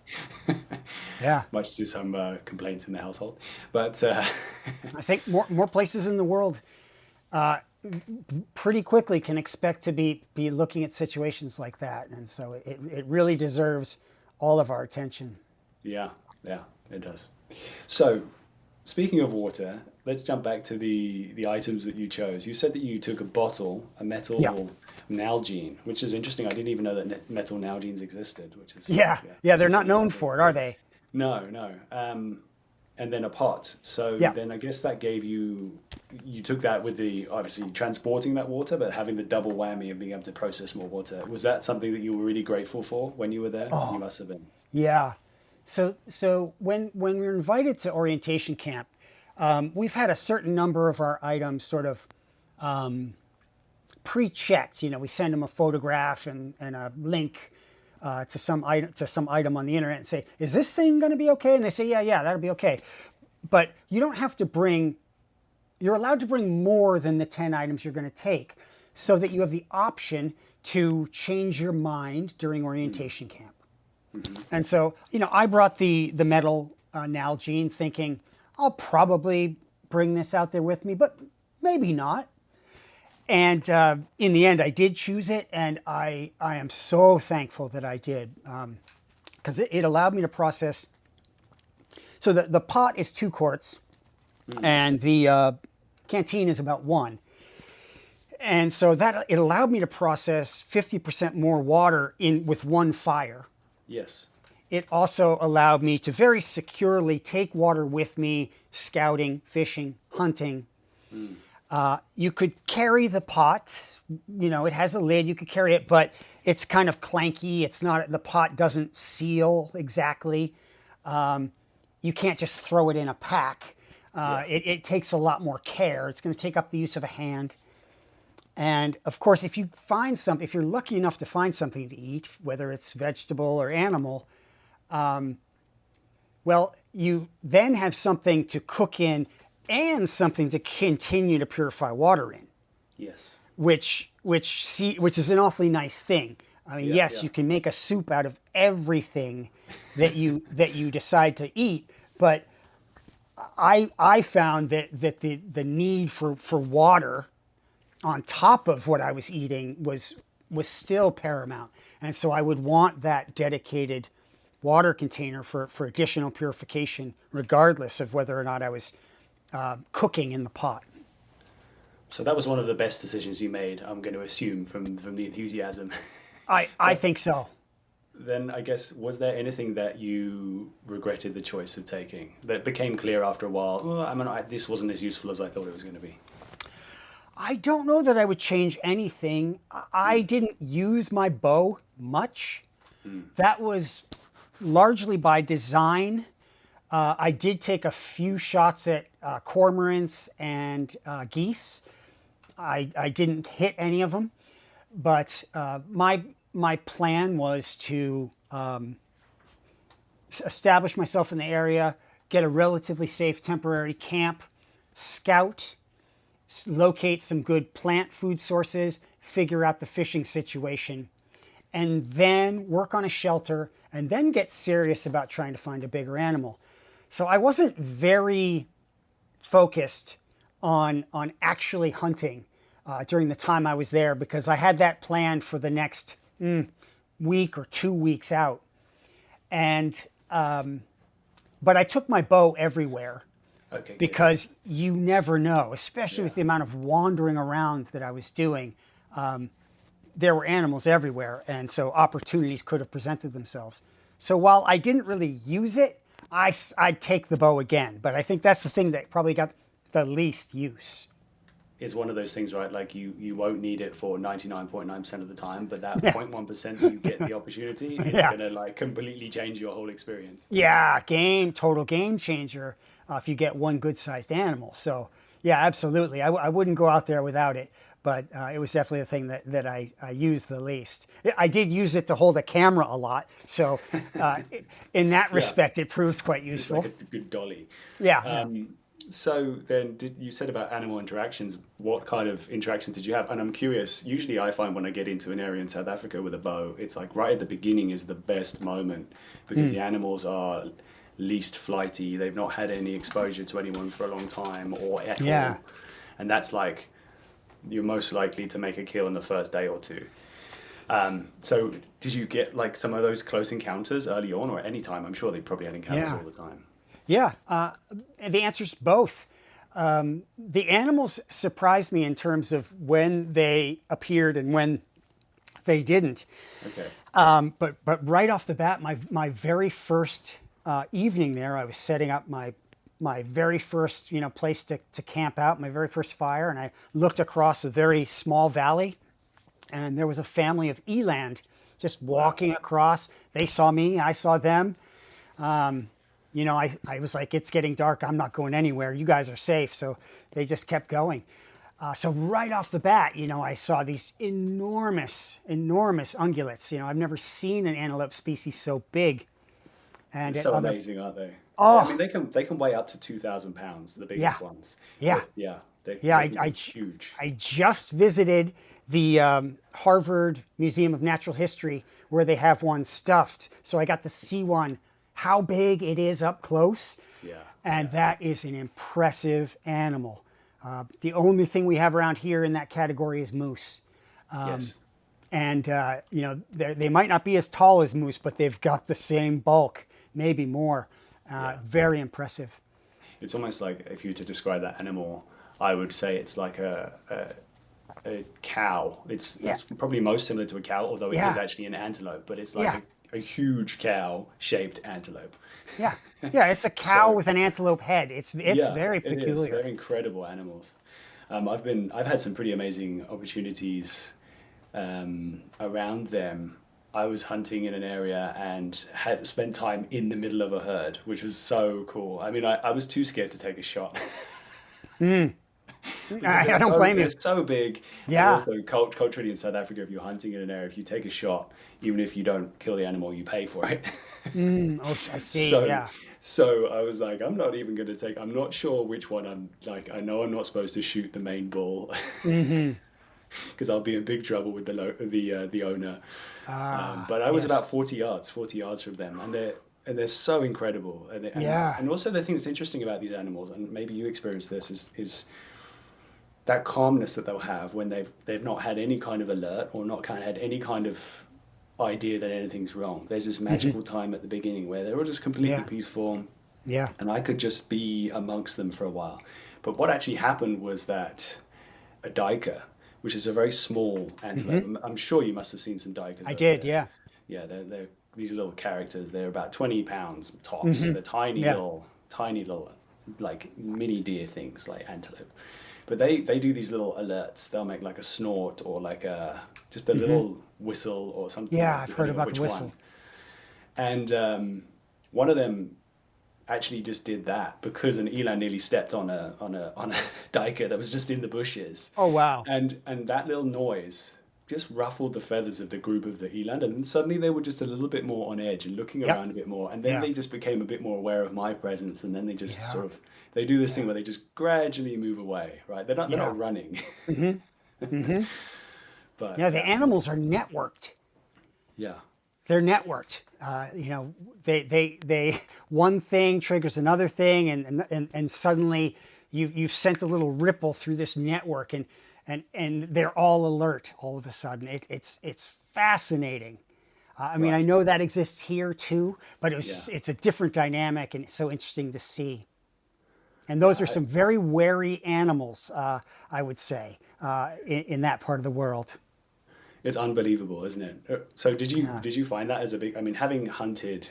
Yeah. much to some complaints in the household. But I think more places in the world pretty quickly can expect to be looking at situations like that, and so it really deserves all of our attention. yeah, it does. So, speaking of water, let's jump back to the items that you chose. You said that you took a bottle, a metal Yeah. Nalgene, which is interesting. I didn't even know that metal Nalgenes existed, which is Yeah. They're not known for it, are they? No. And then a pot. So Yeah. then I guess that gave you took that with the obviously transporting that water, but having the double whammy of being able to process more water. Was that something that you were really grateful for when you were there? You must have been. Yeah. So when we were invited to orientation camp, we've had a certain number of our items sort of pre-checked. We send them a photograph and a link to some item on the internet and say, "Is this thing going to be okay?" And they say, "Yeah, that'll be okay." But you don't have to bring. You're allowed to bring more than the 10 items you're going to take, so that you have the option to change your mind during orientation camp. And so, I brought the metal Nalgene thinking I'll probably bring this out there with me, but maybe not. And in the end, I did choose it, and I am so thankful that I did, because it allowed me to process. So the pot is 2 quarts, and the canteen is about 1. And so that it allowed me to process 50% more water with 1 fire. Yes. It also allowed me to very securely take water with me, scouting, fishing, hunting. You could carry the pot. It has a lid. You could carry it, but it's kind of clanky. It's not. The pot doesn't seal exactly. You can't just throw it in a pack. It takes a lot more care. It's going to take up the use of a hand. And of course, if you're lucky enough to find something to eat, whether it's vegetable or animal, well, you then have something to cook in and something to continue to purify water in, Yes. which is an awfully nice thing. I mean, yes, you can make a soup out of everything that you decide to eat, but I found that the need for water on top of what I was eating was still paramount. And so I would want that dedicated water container for additional purification, regardless of whether or not I was cooking in the pot. So that was one of the best decisions you made, I'm going to assume, from the enthusiasm. I think so. Then I guess, was there anything that you regretted the choice of taking that became clear after a while? Well, this wasn't as useful as I thought it was going to be. I don't know that I would change anything. I didn't use my bow much. That was largely by design. I did take a few shots at cormorants and geese. I didn't hit any of them, but my plan was to establish myself in the area, get a relatively safe temporary camp, scout, locate some good plant food sources, figure out the fishing situation, and then work on a shelter, and then get serious about trying to find a bigger animal. So I wasn't very focused on actually hunting during the time I was there, because I had that planned for the next week or 2 weeks out. And but I took my bow everywhere, Okay, good. because you never know, especially Yeah. with the amount of wandering around that I was doing. There were animals everywhere, and so opportunities could have presented themselves. So while I didn't really use it, I'd take the bow again. But I think that's the thing that probably got the least use. It's one of those things, right? Like you won't need it for 99.9% of the time, but that Yeah, 0.1% that you get the opportunity, it's yeah, gonna like completely change your whole experience. yeah. Total game changer if you get one good sized animal. So yeah, absolutely. I wouldn't go out there without it. But it was definitely the thing that I used the least. I did use it to hold a camera a lot, so in that Yeah, respect, it proved quite it's like useful. a good dolly. Yeah, yeah. Um, so then, you said about animal interactions? What kind of interactions did you have? And I'm curious. Usually, I find when I get into an area in South Africa with a bow, it's like right at the beginning is the best moment because the animals are least flighty. They've not had any exposure to anyone for a long time or at Yeah. all, and that's like you're most likely to make a kill in the first day or two. So did you get like some of those close encounters early on or at any time? I'm sure they probably had encounters Yeah. all the time. Yeah, the answer's both. The animals surprised me in terms of when they appeared and when they didn't. Okay. But right off the bat, my very first evening there, I was setting up my very first place to camp out, my very first fire, and I looked across a very small valley, and there was a family of eland just Wow. walking across. They saw me, I saw them. I was like, it's getting dark. I'm not going anywhere. You guys are safe. So they just kept going. So right off the bat, I saw these enormous, enormous ungulates. I've never seen an antelope species so big. And It's at so other, amazing, aren't they? I mean, oh, they can weigh up to 2,000 pounds, the yeah, biggest ones. yeah, Yeah, yeah. they can be huge. I just visited the Harvard Museum of Natural History where they have one stuffed. So I got to see one, how big it is up close. Yeah, And yeah. that is an impressive animal. The only thing we have around here in that category is moose. Yes. And, they might not be as tall as moose, but they've got the same bulk, maybe more. Yeah. Very impressive. It's almost like if you were to describe that animal, I would say it's like a cow. Yeah. It's probably most similar to a cow, although it is Yeah. actually an antelope, but it's like Yeah. a huge cow shaped antelope. Yeah. Yeah. It's a cow So with an antelope head. It's yeah, very it is. peculiar. They're incredible animals. I've had some pretty amazing opportunities around them. I was hunting in an area and had spent time in the middle of a herd, which was so cool. I mean, I was too scared to take a shot because I don't blame they're you. so big, and Yeah. also culturally in South Africa, if you're hunting in an area, if you take a shot, even if you don't kill the animal, you pay for it. Oh, I see. So, Yeah. so I was like, I'm not even going to take. I'm not sure which one I'm like. I know I'm not supposed to shoot the main bull because I'll be in big trouble with the owner. But I was Yes. about 40 yards from them, and they're so incredible. Yeah. And also the thing that's interesting about these animals, and maybe you experience this, is that calmness that they'll have when they've not had any kind of alert or not kind of had any kind of idea that anything's wrong. There's this magical time at the beginning where they're all just completely Yeah. peaceful, Yeah. and I could just be amongst them for a while. But what actually happened was that a duiker, which is a very small antelope, I'm sure you must have seen some duikers I over did. there. Yeah. Yeah, they're these little characters. They're about 20 pounds tops. They're Yeah. tiny little, like mini deer things, like antelope. But they do these little alerts. They'll make like a snort or like just a little whistle or something, Yeah. like, I've heard depending on about the which whistle. one. And one of them actually just did that because an eland nearly stepped on a duiker that was just in the bushes. Oh, wow. And that little noise just ruffled the feathers of the group of the eland, and then suddenly they were just a little bit more on edge and looking Yep. around a bit more, and then Yeah. they just became a bit more aware of my presence, and then they just Yeah. sort of they do this thing Yeah. where they just gradually move away, right? They're Yeah. not running, Hmm. but Yeah. The animals are networked. yeah, They're networked. They one thing triggers another thing, and suddenly you've sent a little ripple through this network, and they're all alert all of a sudden. It's fascinating. I mean, I right, know that exists here too, but yeah, it's a different dynamic, and it's so interesting to see. And those yeah. are some very wary animals, I would say, in that part of the world. It's unbelievable, isn't it? So Yeah. did you find that as a big? I mean, having hunted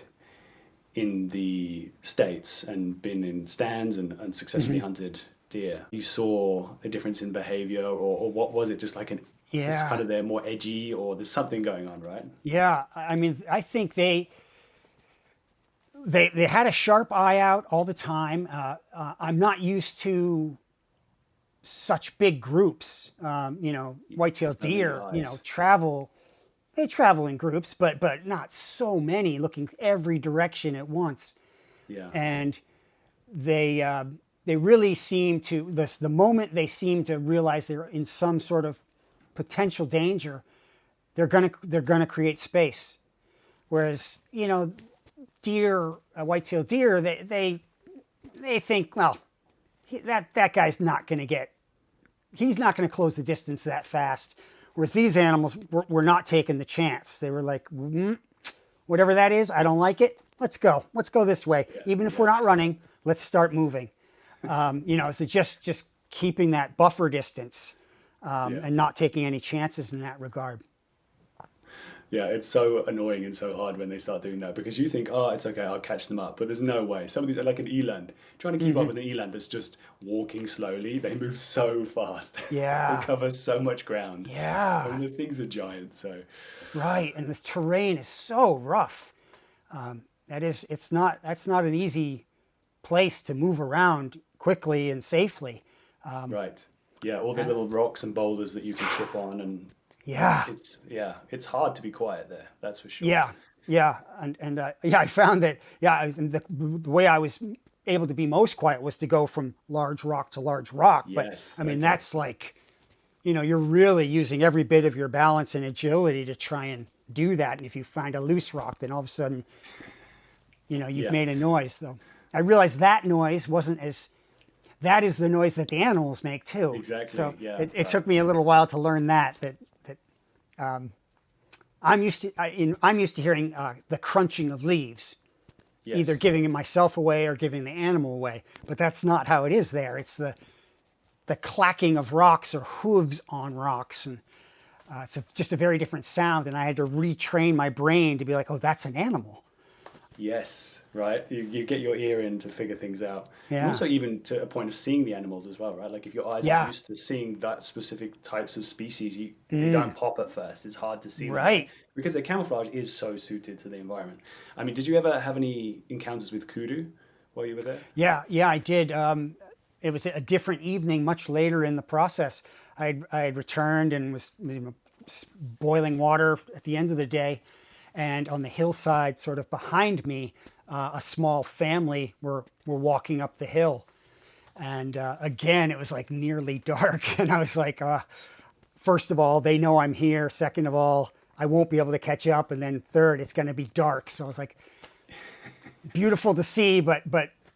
in the States and been in stands and successfully hunted deer, you saw a difference in behavior, or what was it? Just like it's kind Yeah. of they're more edgy, or there's something going on, right? Yeah. I mean, I think they had a sharp eye out all the time. I'm not used to such big groups. White-tailed So many deer, eyes. travel. They travel in groups, but not so many looking every direction at once. Yeah, And they they really seem to the moment they seem to realize they're in some sort of potential danger, they're gonna create space. Whereas deer, white-tailed deer, they think, well, that guy's not going to he's not going to close the distance that fast. Whereas these animals were not taking the chance. They were like, whatever that is, I don't like it. Let's go this way. yeah, Even if yeah, we're not running, let's start moving. So just keeping that buffer distance, yeah. and not taking any chances in that regard. Yeah, it's so annoying and so hard when they start doing that, because you think, oh, it's okay, I'll catch them up. But there's no way. Some of these are like an eland. Trying to keep up with an eland that's just walking slowly, they move so fast. They Yeah, cover so much ground. I yeah, mean, the things are giant, so right. And the terrain is so rough. That's not an easy place to move around quickly and safely. right. Yeah, all the And little rocks and boulders that you can trip on, and yeah, it's hard to be quiet there. That's for sure. yeah, yeah, and yeah, I found that the way I was able to be most quiet was to go from large rock to large rock. But Yes. I mean, Okay. that's like, you're really using every bit of your balance and agility to try and do that. And if you find a loose rock, then all of a sudden, you've Yeah. made a noise. Though I realized that noise wasn't as that is the noise that the animals make too. Exactly. So Yeah. it Right. took me a little while to learn that I'm used to hearing the crunching of leaves, either Yes. giving myself away or giving the animal away. But that's not how it is there. It's the clacking of rocks or hooves on rocks, and just a very different sound. And I had to retrain my brain to be like, oh, that's an animal. Yes, right. You get your ear in to figure things out. And Yeah, also even to a point of seeing the animals as well, right? Like if your eyes aren't yeah, used to seeing that specific types of species, they don't pop at first. It's hard to see them, right? right. Because their camouflage is so suited to the environment. I mean, did you ever have any encounters with kudu while you were there? Yeah, I did. It was a different evening, much later in the process. I had returned and was boiling water at the end of the day, and on the hillside, sort of behind me, a small family were walking up the hill, and again, it was like nearly dark, and I was like, first of all, they know I'm here. Second of all, I won't be able to catch up, and then third, it's going to be dark. So I was like, beautiful to see, but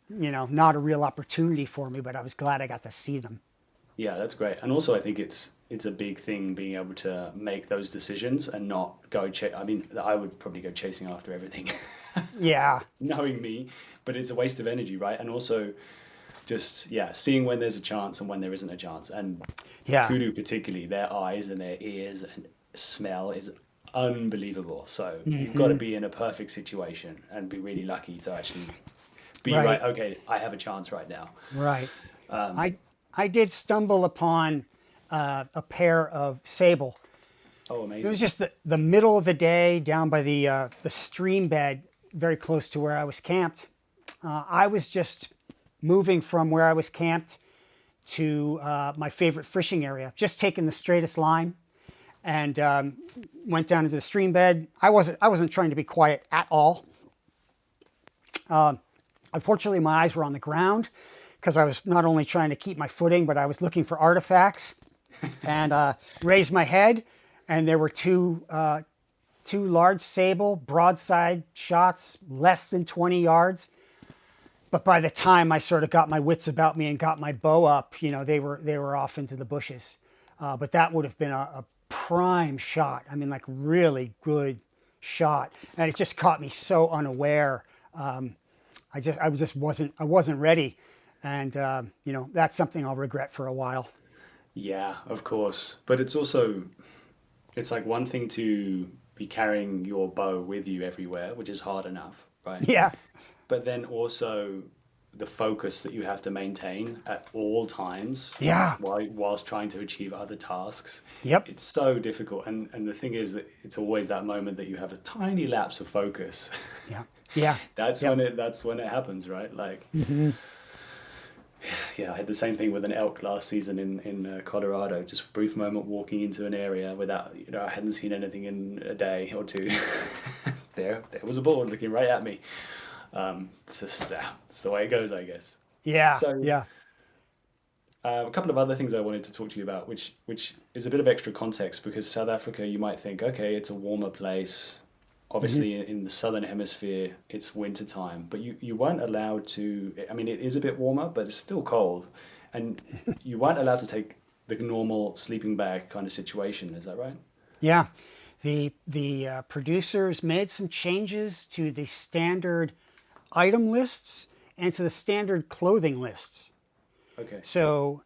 not a real opportunity for me. But I was glad I got to see them. Yeah, that's great. And also, I think it's a big thing being able to make those decisions and not go I mean, I would probably go chasing after everything, Yeah, knowing me, but it's a waste of energy, right? And also just seeing when there's a chance and when there isn't a chance. And yeah, kudu particularly, their eyes and their ears and smell is unbelievable. So you've got to be in a perfect situation and be really lucky to actually be right. right, Okay, I have a chance right now. right. I did stumble upon a pair of sable. Oh, It was amazing. just the middle of the day down by the stream bed, very close to where I was camped. I was just moving from where I was camped to my favorite fishing area, just taking the straightest line. and went down into the stream bed. I wasn't trying to be quiet at all. Unfortunately, my eyes were on the ground because I was not only trying to keep my footing, but I was looking for artifacts. And raised my head, and there were two large sable broadside shots, less than 20 yards. But by the time I sort of got my wits about me and got my bow up, they were off into the bushes. But that would have been a prime shot. I mean, like really good shot, and it just caught me so unaware. I wasn't ready, and that's something I'll regret for a while. Yeah, of course. But it's like one thing to be carrying your bow with you everywhere, which is hard enough, right? Yeah, But then also the focus that you have to maintain at all times yeah, whilst trying to achieve other tasks. yep, It's so difficult. And the thing is that it's always that moment that you have a tiny lapse of focus. yeah, yeah, That's yep. when it happens, right? Like, Hmm. yeah, I had the same thing with an elk last season in Colorado. Just a brief moment walking into an area without, I hadn't seen anything in a day or two. There was a bull looking right at me. It's just it's the way it goes, I guess. Yeah, So yeah, a couple of other things I wanted to talk to you about, which is a bit of extra context because South Africa, you might think, okay, it's a warmer place. Obviously, in the southern hemisphere, it's winter time, but you weren't allowed to. I mean, it is a bit warmer, but it's still cold, and you weren't allowed to take the normal sleeping bag kind of situation. Is that right? yeah. The producers made some changes to the standard item lists and to the standard clothing lists. Okay. So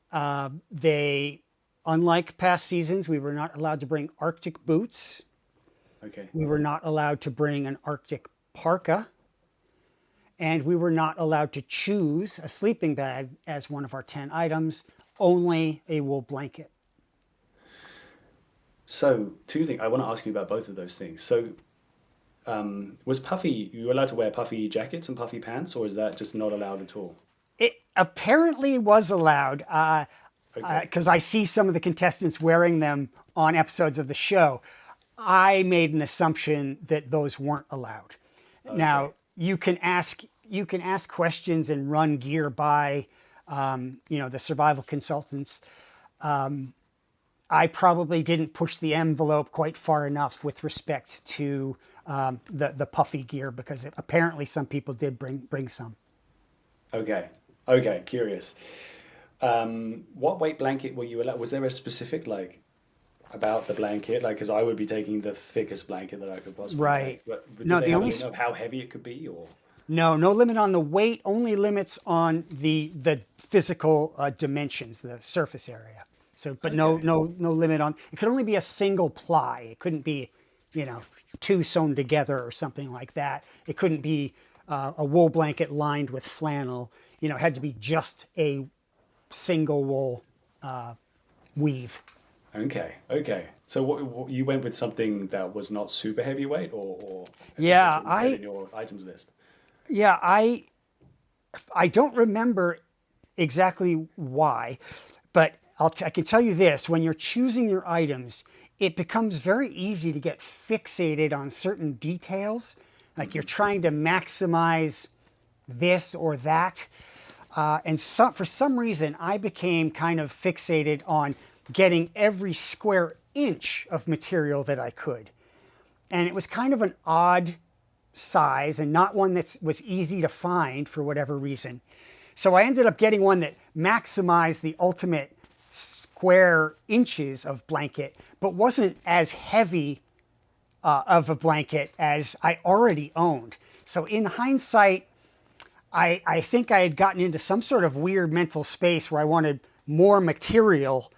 unlike past seasons, we were not allowed to bring Arctic boots. Okay. We were not allowed to bring an Arctic parka. And we were not allowed to choose a sleeping bag as one of our 10 items, only a wool blanket. So, two things. I want to ask you about both of those things. So, was puffy, you were allowed to wear puffy jackets and puffy pants, or is that just not allowed at all? It apparently was allowed Okay. because I see some of the contestants wearing them on episodes of the show. I made an assumption that those weren't allowed. Okay. Now you can ask questions and run gear by the survival consultants. I probably didn't push the envelope quite far enough with respect to the puffy gear because apparently some people did bring some. Okay. Okay. Curious. What weight blanket were you allowed? Was there a specific about the blanket? Because I would be taking the thickest blanket that I could possibly Right. take. But did No, they the have a only limit of how heavy it could be, or? no limit on the weight, only limits on the physical dimensions, the surface area. So, but no Okay. limit on. It could only be a single ply. It couldn't be, two sewn together or something like that. It couldn't be a wool blanket lined with flannel. It had to be just a single wool weave. Okay. Okay. So what you went with something that was not super heavyweight, or I think that's Yeah, what you said in your items list. yeah, I don't remember exactly why, but I can tell you this: when you're choosing your items, it becomes very easy to get fixated on certain details. Like you're trying to maximize this or that, and for some reason, I became kind of fixated on getting every square inch of material that I could, and it was kind of an odd size and not one that was easy to find for whatever reason. So I ended up getting one that maximized the ultimate square inches of blanket, but wasn't as heavy of a blanket as I already owned. So in hindsight, I think I had gotten into some sort of weird mental space where I wanted more material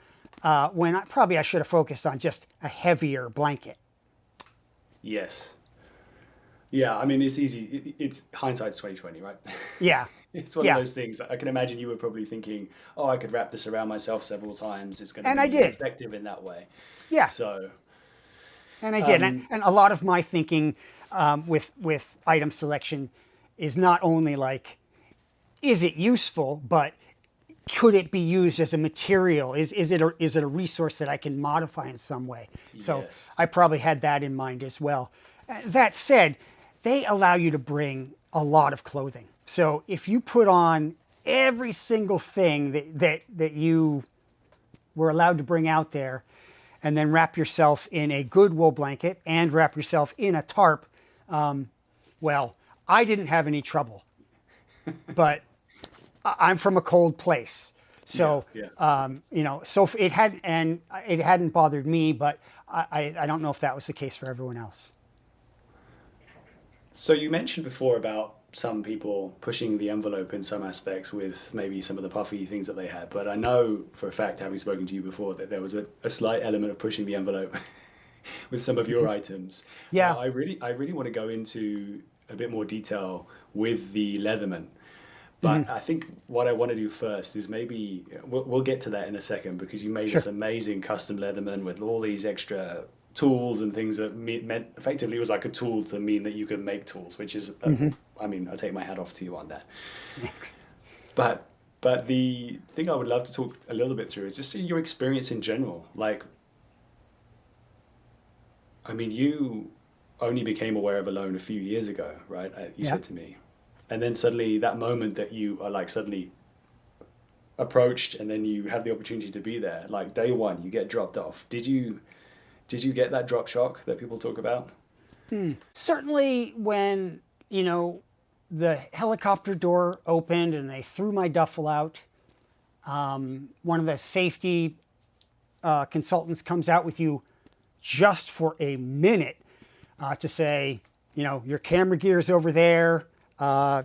when I should have focused on just a heavier blanket. Yes. Yeah. I mean, it's easy. It's hindsight's 2020, right? Yeah, It's one of yeah, those things. I can imagine you were probably thinking, "Oh, I could wrap this around myself several times. It's going to and I be did. effective in that way." Yeah, So, and I did. um, And a lot of my thinking with item selection is not only like, is it useful, but could it be used as a material? Is it a resource that I can modify in some way? So Yes. I probably had that in mind as well. That said, they allow you to bring a lot of clothing. So if you put on every single thing that you were allowed to bring out there, and then wrap yourself in a good wool blanket and wrap yourself in a tarp, well, I didn't have any trouble. But I'm from a cold place, so Yeah. so it hadn't bothered me, but I don't know if that was the case for everyone else. So you mentioned before about some people pushing the envelope in some aspects with maybe some of the puffy things that they had, but I know for a fact, having spoken to you before, that there was a slight element of pushing the envelope with some of your items. Yeah. I really want to go into a bit more detail with the Leatherman. But Mhm. I think what I want to do first is maybe we'll get to that in a second, because you made Sure. this amazing custom Leatherman with all these extra tools and things that meant effectively it was like a tool to mean that you could make tools, which is, I mean, I take my hat off to you on that. But the thing I would love to talk a little bit through is just your experience in general. Like, I mean, you only became aware of Alone a few years ago, right? You Yeah. said to me. And then suddenly that moment that you are like suddenly approached and then you have the opportunity to be there, like day one, you get dropped off. Did you get that drop shock that people talk about? Certainly, when the helicopter door opened and they threw my duffel out, one of the safety consultants comes out with you just for a minute to say, your camera gear is over there,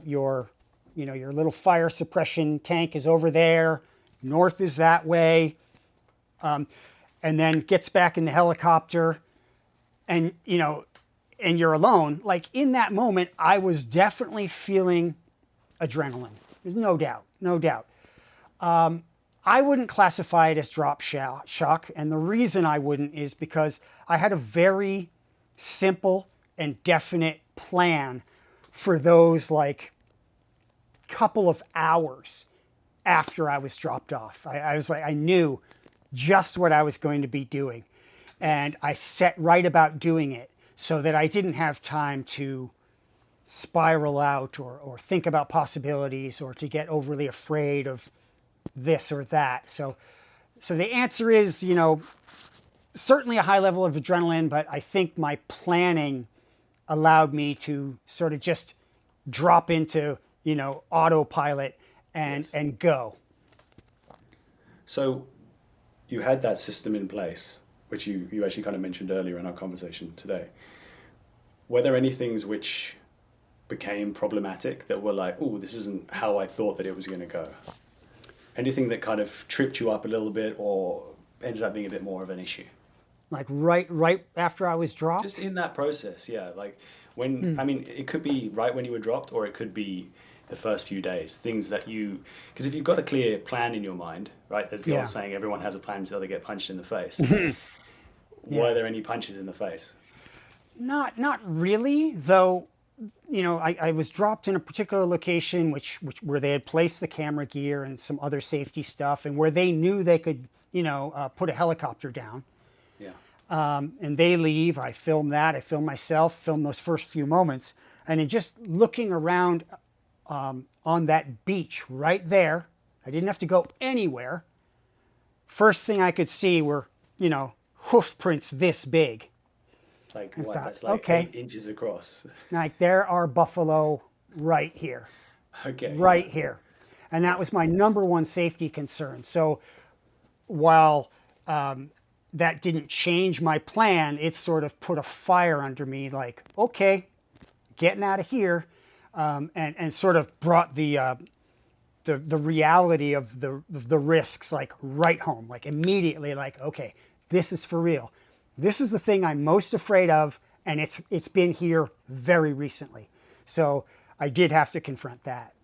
your little fire suppression tank is over there, north is that way, and then gets back in the helicopter, and and you're alone. Like in that moment, I was definitely feeling adrenaline. There's no doubt, no doubt. I wouldn't classify it as drop shock. And the reason I wouldn't is because I had a very simple and definite plan for those like couple of hours after I was dropped off. I was like, I knew just what I was going to be doing. And I set right about doing it so that I didn't have time to spiral out or think about possibilities or to get overly afraid of this or that. So the answer is, certainly a high level of adrenaline, but I think my planning allowed me to sort of just drop into, autopilot and Yes. and go. So you had that system in place, which you actually kind of mentioned earlier in our conversation today. Were there any things which became problematic that were like, oh, this isn't how I thought that it was going to go? Anything that kind of tripped you up a little bit or ended up being a bit more of an issue? Like right after I was Just dropped. in that process, yeah. Like when, I mean, it could be right when you were dropped, or it could be the first few days. Things that because if you've got a clear plan in your mind, right? There's the old Yeah. saying, everyone has a plan until they get punched in the face. Were Yeah. there any punches in the face? Not really, though. I was dropped in a particular location which where they had placed the camera gear and some other safety stuff, and where they knew they could, put a helicopter down. Yeah. And they leave. I film that. I film myself. Film those first few moments, and in just looking around on that beach right there, I didn't have to go anywhere. First thing I could see were, hoof prints this big. Like And what? thought, That's like okay, 8 inches across. like there are buffalo right here, Okay. right Yeah. here. And that was my number one safety concern. So while that didn't change my plan, it sort of put a fire under me like, okay, getting out of here. And sort of brought the reality of the risks like right home, like immediately, like, okay, this is for real. This is the thing I'm most afraid of, and it's been here very recently. So I did have to confront that.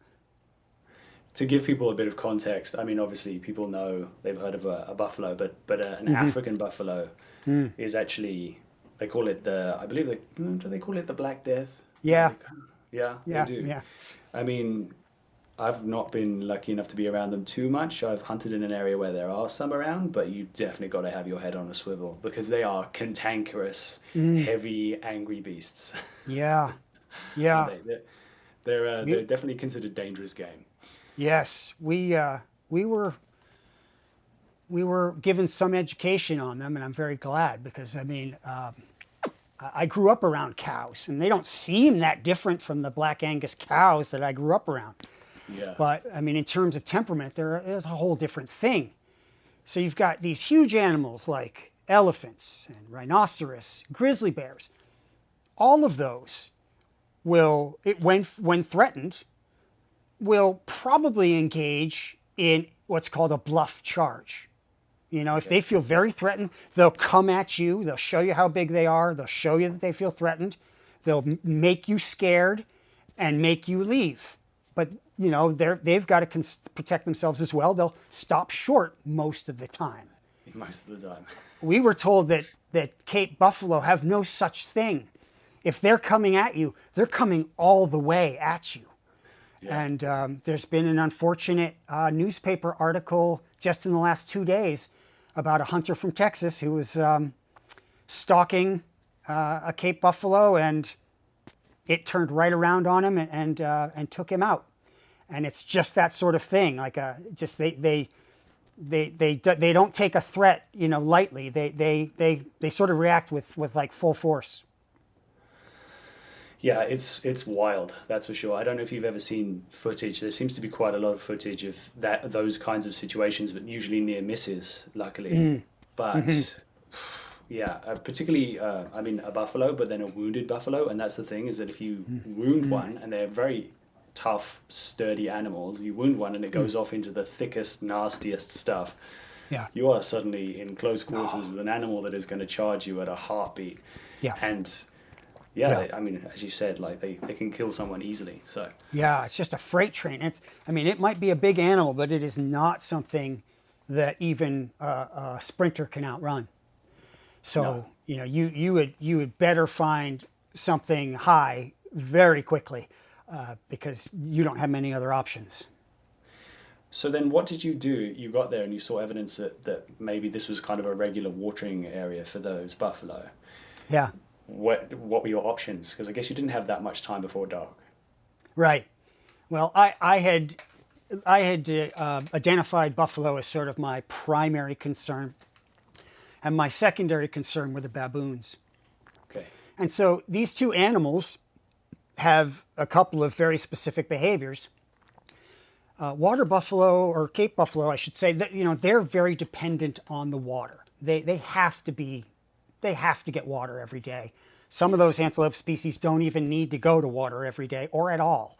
To give people a bit of context, I mean, obviously people know they've heard of a buffalo, but an African buffalo is actually, they call it I believe do they call it the Black Death? Yeah, Yeah, they yeah, do. yeah. I mean, I've not been lucky enough to be around them too much. I've hunted in an area where there are some around, but you definitely got to have your head on a swivel because they are cantankerous, Mm, heavy, angry beasts. yeah, Aren't yeah. they? They're We, definitely considered dangerous game. yes, we were we were given some education on them, and I'm very glad because I mean, I grew up around cows, and they don't seem that different from the Black Angus cows that I grew up around. Yeah. But I mean, in terms of temperament, there's a whole different thing. So you've got these huge animals like elephants and rhinoceros, grizzly bears. All of those when threatened, will probably engage in what's called a bluff charge. You know, if Okay. they feel very threatened, they'll come at you. They'll show you how big they are. They'll show you that they feel threatened. They'll make you scared and make you leave. But you know, they've got to protect themselves as well. They'll stop short most of the time. Most of the time. We were told that Cape buffalo have no such thing. If they're coming at you, they're coming all the way at you. Yeah. And there's been an unfortunate newspaper article just in the last 2 days about a hunter from Texas who was stalking a Cape buffalo, and it turned right around on him and took him out. And it's just that sort of thing. Like just they don't take a threat, you know, lightly. They sort of react with like full force. Yeah, it's wild, that's for sure. I don't know if you've ever seen footage. There seems to be quite a lot of footage of those kinds of situations, but usually near misses, luckily. But yeah, particularly, I mean, a buffalo, but then a wounded buffalo. And that's the thing is that if you wound one, and they're very tough, sturdy animals, you wound one and it goes off into the thickest, nastiest stuff. Yeah. You are suddenly in close quarters with an animal that is going to charge you at a heartbeat. Yeah. And yeah, Yeah. I mean, as you said, like they can kill someone easily. So Yeah, it's just a freight train. I mean, it might be a big animal, but it is not something that even a sprinter can outrun. So, No. you know, you would better find something high very quickly because you don't have many other options. So then what did you do? You got there and you saw evidence that maybe this was kind of a regular watering area for those buffalo. Yeah, What were your options? Because I guess you didn't have that much time before dark. right. Well, I had identified buffalo as sort of my primary concern, and my secondary concern were the baboons. Okay. And so these two animals have a couple of very specific behaviors. Water buffalo, or Cape buffalo, I should say, that you know they're very dependent on the water. They have to get water every day. Some of those antelope species don't even need to go to water every day or at all.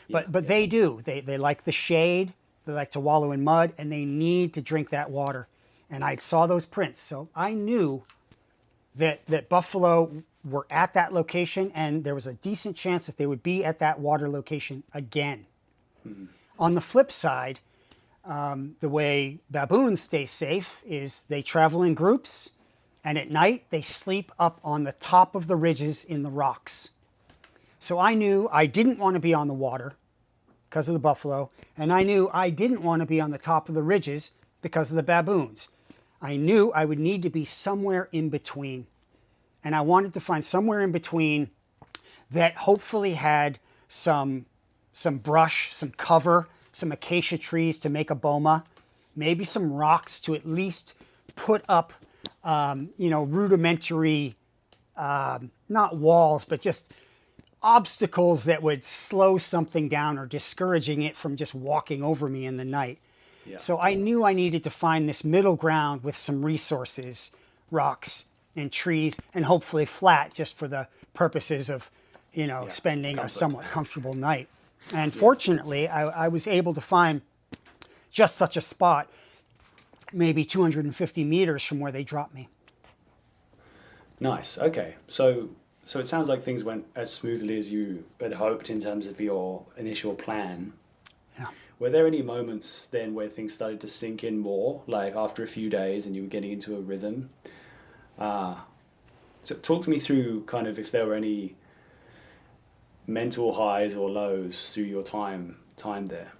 But they do. They like the shade. They like to wallow in mud, and they need to drink that water. And I saw those prints, so I knew that buffalo were at that location, and there was a decent chance that they would be at that water location again. On the flip side, the way baboons stay safe is they travel in groups, and at night they sleep up on the top of the ridges in the rocks. So I knew I didn't want to be on the water because of the buffalo, and I knew I didn't want to be on the top of the ridges because of the baboons. I knew I would need to be somewhere in between, and I wanted to find somewhere in between that hopefully had some brush, some cover, some acacia trees to make a boma, maybe some rocks to at least put up, rudimentary, not walls, but just obstacles that would slow something down or discouraging it from just walking over me in the night. Yeah. So I knew I needed to find this middle ground with some resources, rocks and trees, and hopefully flat just for the purposes of, spending a comfort. somewhat comfortable night. And fortunately, I was able to find just such a spot, maybe 250 meters from where they dropped me. Nice. Okay. So it sounds like things went as smoothly as you had hoped in terms of your initial plan. Yeah. Were there any moments then where things started to sink in more, like after a few days and you were getting into a rhythm? So talk me through kind of if there were any mental highs or lows through your time there?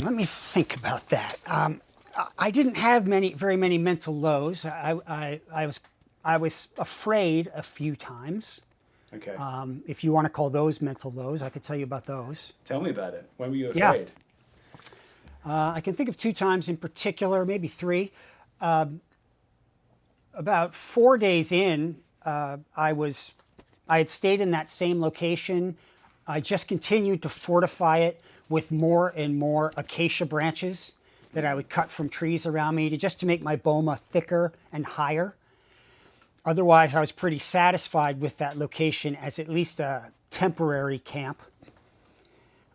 Let me think about that. I didn't have very many mental lows. I was afraid a few times. Okay. If you want to call those mental lows, I could tell you about those. Tell me about it. When were you Yeah. afraid? I can think of two times in particular, maybe three. About 4 days in, I had stayed in that same location. I just continued to fortify it with more and more acacia branches that I would cut from trees around me to make my boma thicker and higher. Otherwise, I was pretty satisfied with that location as at least a temporary camp.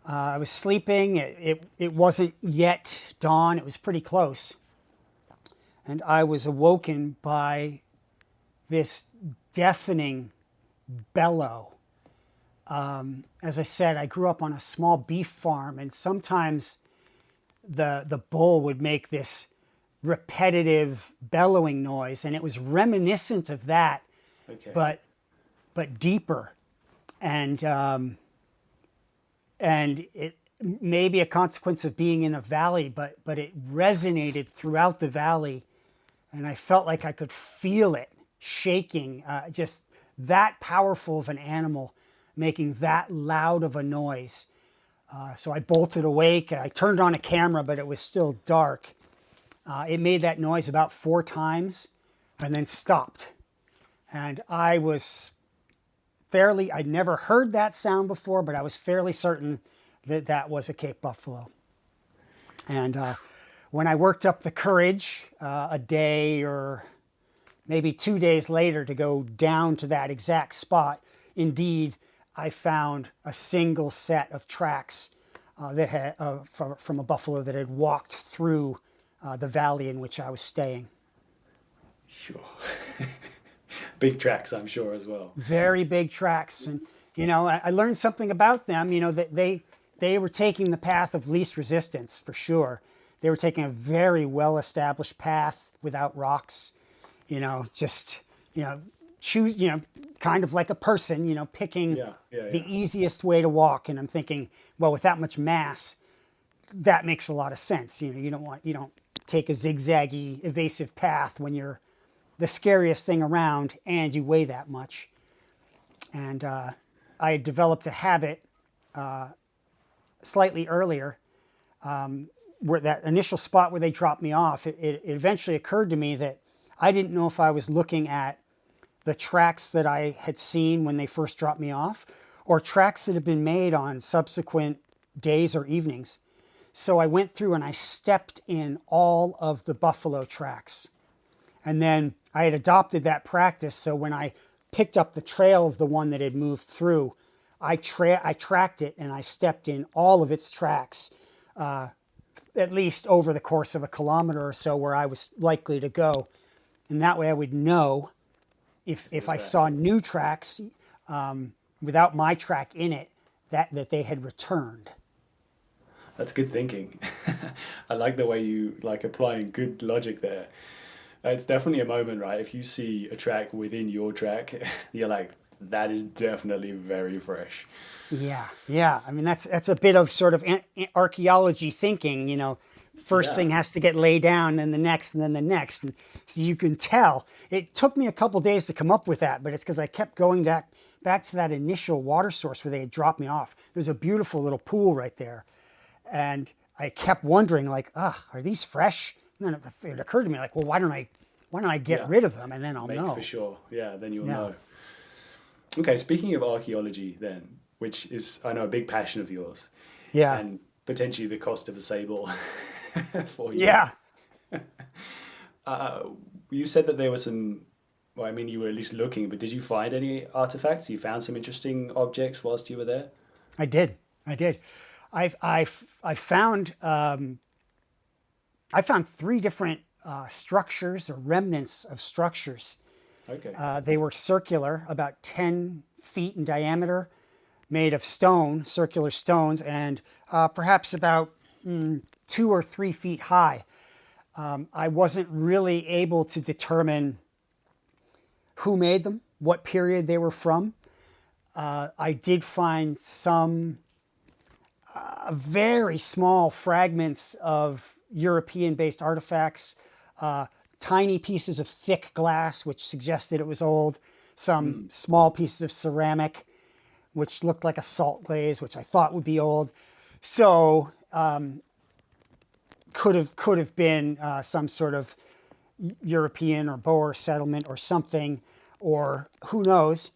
I was sleeping. It wasn't yet dawn. It was pretty close. And I was awoken by this deafening bellow. As I said, I grew up on a small beef farm, and sometimes the bull would make this repetitive bellowing noise, and it was reminiscent of that, Okay. but deeper, and it may be a consequence of being in a valley, but it resonated throughout the valley, and I felt like I could feel it shaking. Just that powerful of an animal making that loud of a noise. So I bolted awake. I turned on a camera, but it was still dark. It made that noise about 4 times and then stopped. And I'd never heard that sound before, but I was fairly certain that that was a Cape buffalo. And when I worked up the courage a day or maybe 2 days later to go down to that exact spot, indeed, I found a single set of tracks that had from a buffalo that had walked through the valley in which I was staying. Sure. Big tracks, I'm sure, as well. Very big tracks, and I learned something about them. That they were taking the path of least resistance for sure. They were taking a very well-established path without rocks. Just choose. Kind of like a person. Picking the easiest way to walk. And I'm thinking, well, with that much mass, that makes a lot of sense. You don't take a zigzaggy, evasive path when you're the scariest thing around and you weigh that much. And I had developed a habit slightly earlier, where that initial spot where they dropped me off, it eventually occurred to me that I didn't know if I was looking at the tracks that I had seen when they first dropped me off or tracks that had been made on subsequent days or evenings. So I went through and I stepped in all of the buffalo tracks. And then I had adopted that practice. So when I picked up the trail of the one that had moved through, I tracked it and I stepped in all of its tracks, at least over the course of a kilometer or so where I was likely to go. And that way I would know if I saw new tracks without my track in it, that they had returned. That's good thinking. I like the way you applying good logic there. It's definitely a moment, right? If you see a track within your track, you're like, that is definitely very fresh. Yeah. I mean, that's a bit of sort of archaeology thinking. First thing has to get laid down, then the next, and then the next. And so you can tell. It took me a couple days to come up with that, but it's because I kept going back to that initial water source where they had dropped me off. There's a beautiful little pool right there. And I kept wondering, are these fresh? And then it occurred to me, well, why don't I get rid of them, and then I'll know. For sure. Yeah, then you'll know. Okay, speaking of archaeology then, which is, I know, a big passion of yours. Yeah. And potentially the cost of a sable for you. Yeah. You said that there were some, well, I mean, you were at least looking, but did you find any artifacts? You found some interesting objects whilst you were there? I did. I found 3 different structures or remnants of structures. Okay. They were circular, about 10 feet in diameter, made of stone, circular stones, and perhaps about 2 or 3 feet high. I wasn't really able to determine who made them, what period they were from. I did find some very small fragments of European-based artifacts, tiny pieces of thick glass, which suggested it was old, some small pieces of ceramic, which looked like a salt glaze, which I thought would be old. So could have been some sort of European or Boer settlement or something, or who knows.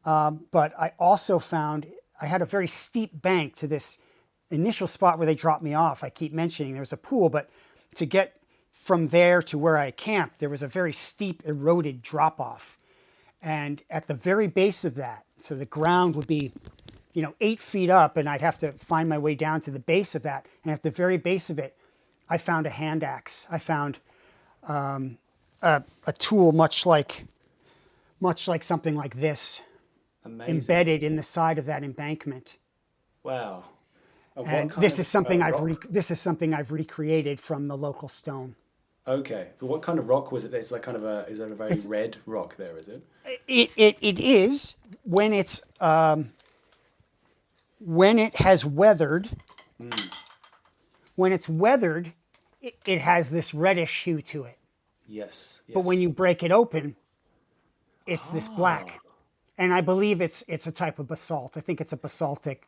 But I also found I had a very steep bank to this initial spot where they dropped me off. I keep mentioning there was a pool, but to get from there to where I camped, there was a very steep, eroded drop off. And at the very base of that, so the ground would be, 8 feet up, and I'd have to find my way down to the base of that. And at the very base of it, I found a hand axe. I found a tool much like something like this. Amazing. Embedded in the side of that embankment. Wow. And this is something I've recreated from the local stone. Okay, but what kind of rock was it? It's like is that a very red rock there? Is it? It is when it has weathered. When it's weathered, it has this reddish hue to it. Yes. But when you break it open, it's this black. And I believe it's a type of basalt. I think it's a basaltic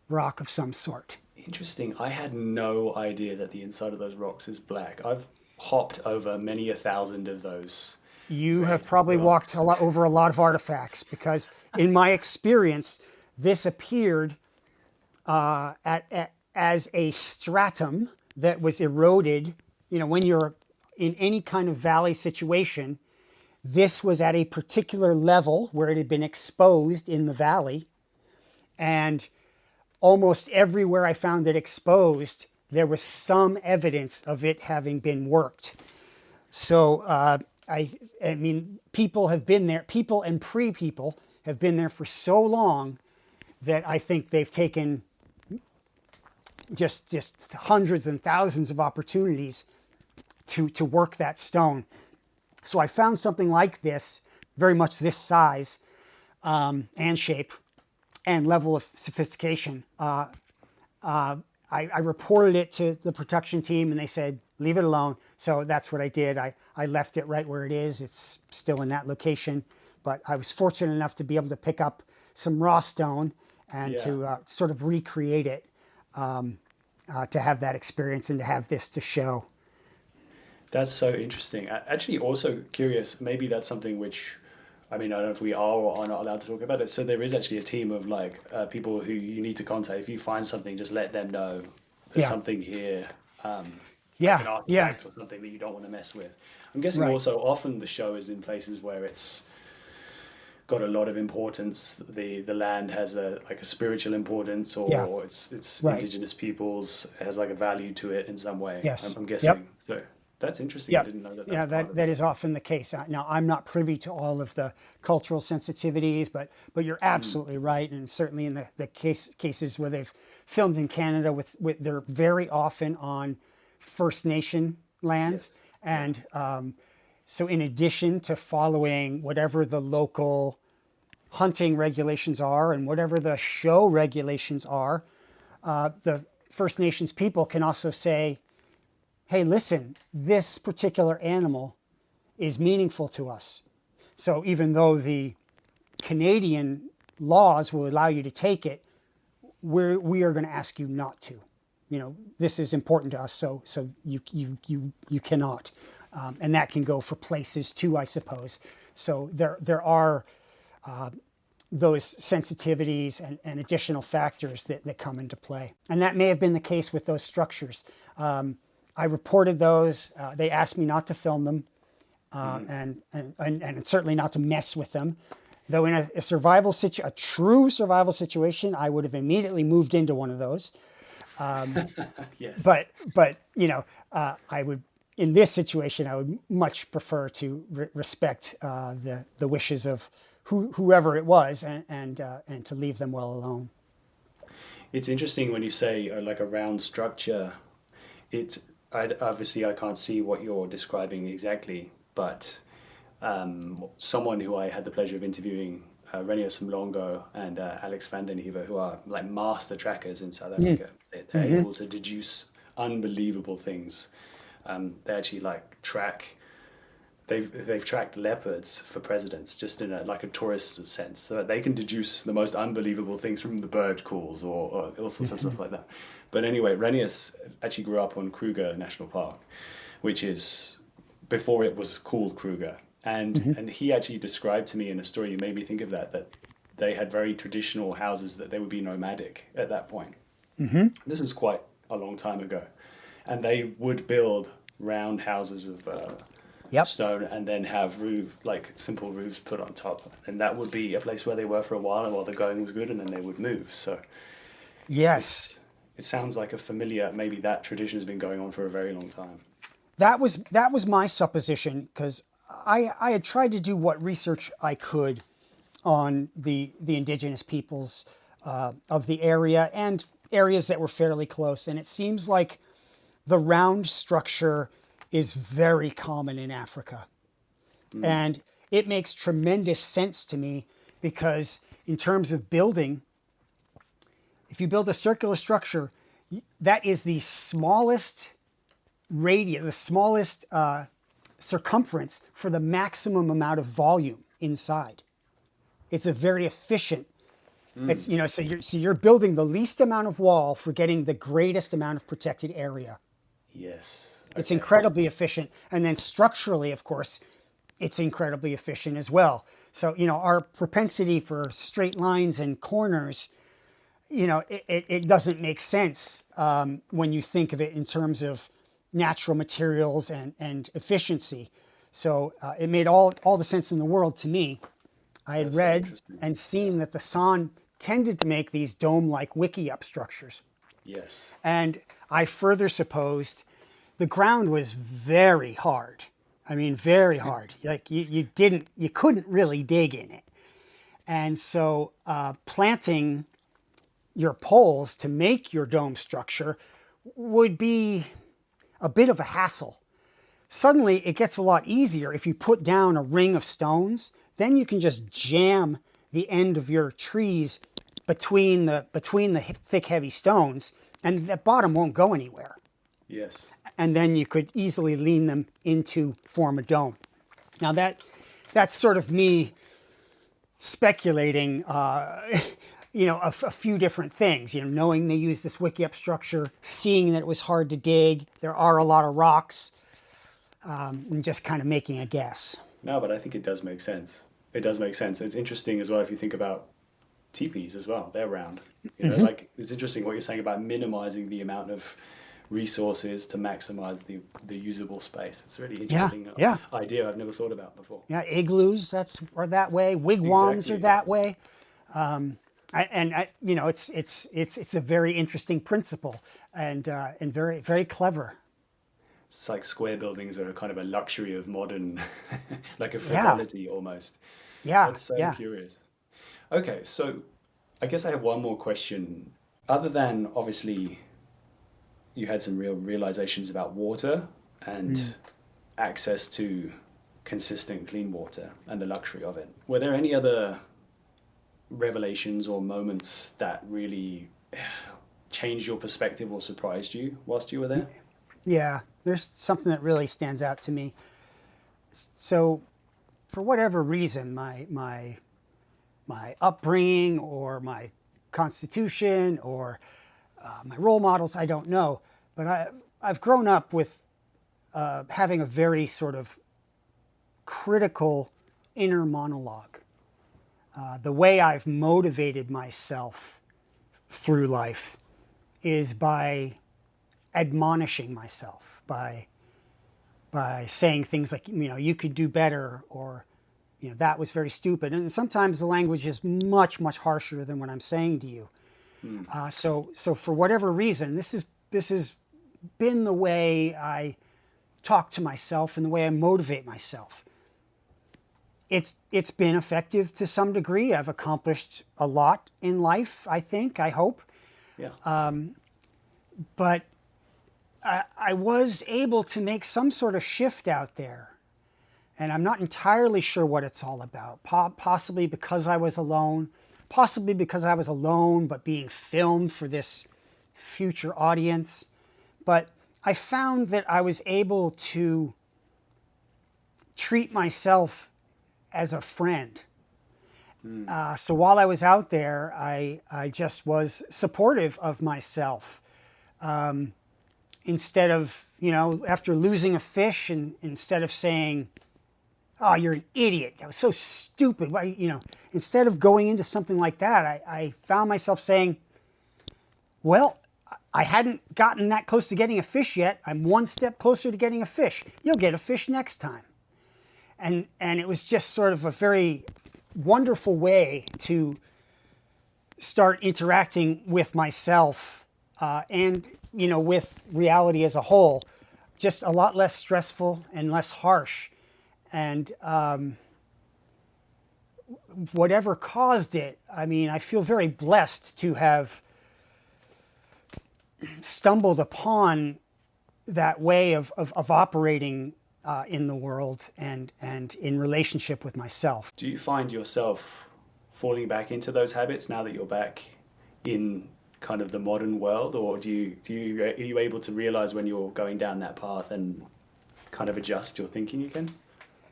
rock of some sort. Interesting. I had no idea that the inside of those rocks is black. I've hopped over many 1,000 of those. You have probably walked over a lot of artifacts, because in my experience, this appeared as a stratum that was eroded. When you're in any kind of valley situation, this was at a particular level where it had been exposed in the valley. And almost everywhere I found it exposed, there was some evidence of it having been worked. So, I mean, people have been there, people and pre-people have been there for so long that I think they've taken just hundreds and thousands of opportunities to work that stone. So I found something like this, very much this size and shape and level of sophistication. I reported it to the production team, and they said, leave it alone. So that's what I did. I left it right where it is. It's still in that location. But I was fortunate enough to be able to pick up some raw stone and to sort of recreate it, to have that experience and to have this to show. That's so interesting. Actually, also curious, maybe that's something which, I mean, I don't know if we are or are not allowed to talk about it. So there is actually a team of people who you need to contact. If you find something, just let them know there's something here, like an artifact or something that you don't want to mess with. I'm guessing also often the show is in places where it's got a lot of importance. The land has a spiritual importance, or it's indigenous peoples, it has like a value to it in some way. Yes. I'm guessing. So that's interesting. I didn't know that. That is often the case. Now, I'm not privy to all of the cultural sensitivities, but you're absolutely right. And certainly in the cases where they've filmed in Canada, with they're very often on First Nation lands. Yes. And so in addition to following whatever the local hunting regulations are and whatever the show regulations are, the First Nations people can also say, hey, listen, this particular animal is meaningful to us. So even though the Canadian laws will allow you to take it, we are going to ask you not to. This is important to us, so you cannot. And that can go for places too, I suppose. So there are those sensitivities and additional factors that come into play. And that may have been the case with those structures. I reported those. They asked me not to film them, and certainly not to mess with them. Though in a true survival situation, I would have immediately moved into one of those. Yes. But I would, in this situation, I would much prefer to respect the wishes of whoever it was, and to leave them well alone. It's interesting when you say like a round structure. Obviously I can't see what you're describing exactly, but someone who I had the pleasure of interviewing Renius from Longo and Alex van den Heever, who are like master trackers in South Africa. They're able to deduce unbelievable things. They actually like track. They've tracked leopards for presidents just in like a tourist sense, so that they can deduce the most unbelievable things from the bird calls or all sorts of stuff like that. But anyway, Renius actually grew up on Kruger National Park, which is before it was called Kruger. And he actually described to me in a story, you made me think of that they had very traditional houses, that they would be nomadic at that point. This is quite a long time ago. And they would build round houses of stone and then have simple roofs put on top. And that would be a place where they were for a while the going was good, and then they would move. So Yes. it sounds like a familiar, maybe that tradition has been going on for a very long time. That was my supposition, because I had tried to do what research I could on the indigenous peoples of the area and areas that were fairly close. And it seems like the round structure is very common in Africa. And it makes tremendous sense to me, because in terms of building, if you build a circular structure, that is the smallest radius, the smallest circumference for the maximum amount of volume inside. It's a very efficient. It's so you're building the least amount of wall for getting the greatest amount of protected area. Yes. It's incredibly efficient, and then structurally, of course, it's incredibly efficient as well. So our propensity for straight lines and corners, it doesn't make sense when you think of it in terms of natural materials and efficiency. So it made all the sense in the world to me. I had read and seen that the San tended to make these dome-like wiki-up structures. Yes. And I further supposed the ground was very hard. I mean, very hard. Like you couldn't really dig in it. And so planting your poles to make your dome structure would be a bit of a hassle. Suddenly it gets a lot easier if you put down a ring of stones. Then you can just jam the end of your trees between the thick, heavy stones, and the bottom won't go anywhere. Yes. And then you could easily lean them into form a dome. Now that's sort of me speculating, a few different things. Knowing they use this wiki-up structure, seeing that it was hard to dig, there are a lot of rocks, and just kind of making a guess. No, but I think it does make sense. It does make sense. It's interesting as well if you think about teepees as well. They're round. Like it's interesting what you're saying about minimizing the amount of resources to maximize the usable space. It's a really interesting idea I've never thought about before. Yeah, igloos are that way. Wigwams are that way. It's a very interesting principle and very, very clever. It's like square buildings are kind of a luxury of modern, like a frivolity almost. Yeah. That's so curious. Okay, so I guess I have one more question. Other than obviously you had some real realizations about water and access to consistent clean water and the luxury of it. Were there any other revelations or moments that really changed your perspective or surprised you whilst you were there? Yeah, there's something that really stands out to me. So for whatever reason, my upbringing or my constitution or my role models, I don't know, but I've grown up with having a very sort of critical inner monologue. The way I've motivated myself through life is by admonishing myself, by saying things like, you could do better, or, that was very stupid. And sometimes the language is much, much harsher than what I'm saying to you. So for whatever reason, this has been the way I talk to myself and the way I motivate myself. It's been effective to some degree. I've accomplished a lot in life, I think, I hope. Yeah. But I was able to make some sort of shift out there. And I'm not entirely sure what it's all about. Possibly because I was alone, possibly because I was alone but being filmed for this future audience. But I found that I was able to treat myself as a friend. So while I was out there, I just was supportive of myself. Instead of, after losing a fish, and instead of saying, "Oh, you're an idiot. That was so stupid." Why, instead of going into something like that, I found myself saying, "Well, I hadn't gotten that close to getting a fish yet. I'm one step closer to getting a fish. You'll get a fish next time." And it was just sort of a very wonderful way to start interacting with myself and with reality as a whole. Just a lot less stressful and less harsh. And whatever caused it, I mean, I feel very blessed to have stumbled upon that way of operating in the world and in relationship with myself. Do you find yourself falling back into those habits now that you're back in kind of the modern world, or are you able to realize when you're going down that path and kind of adjust your thinking again?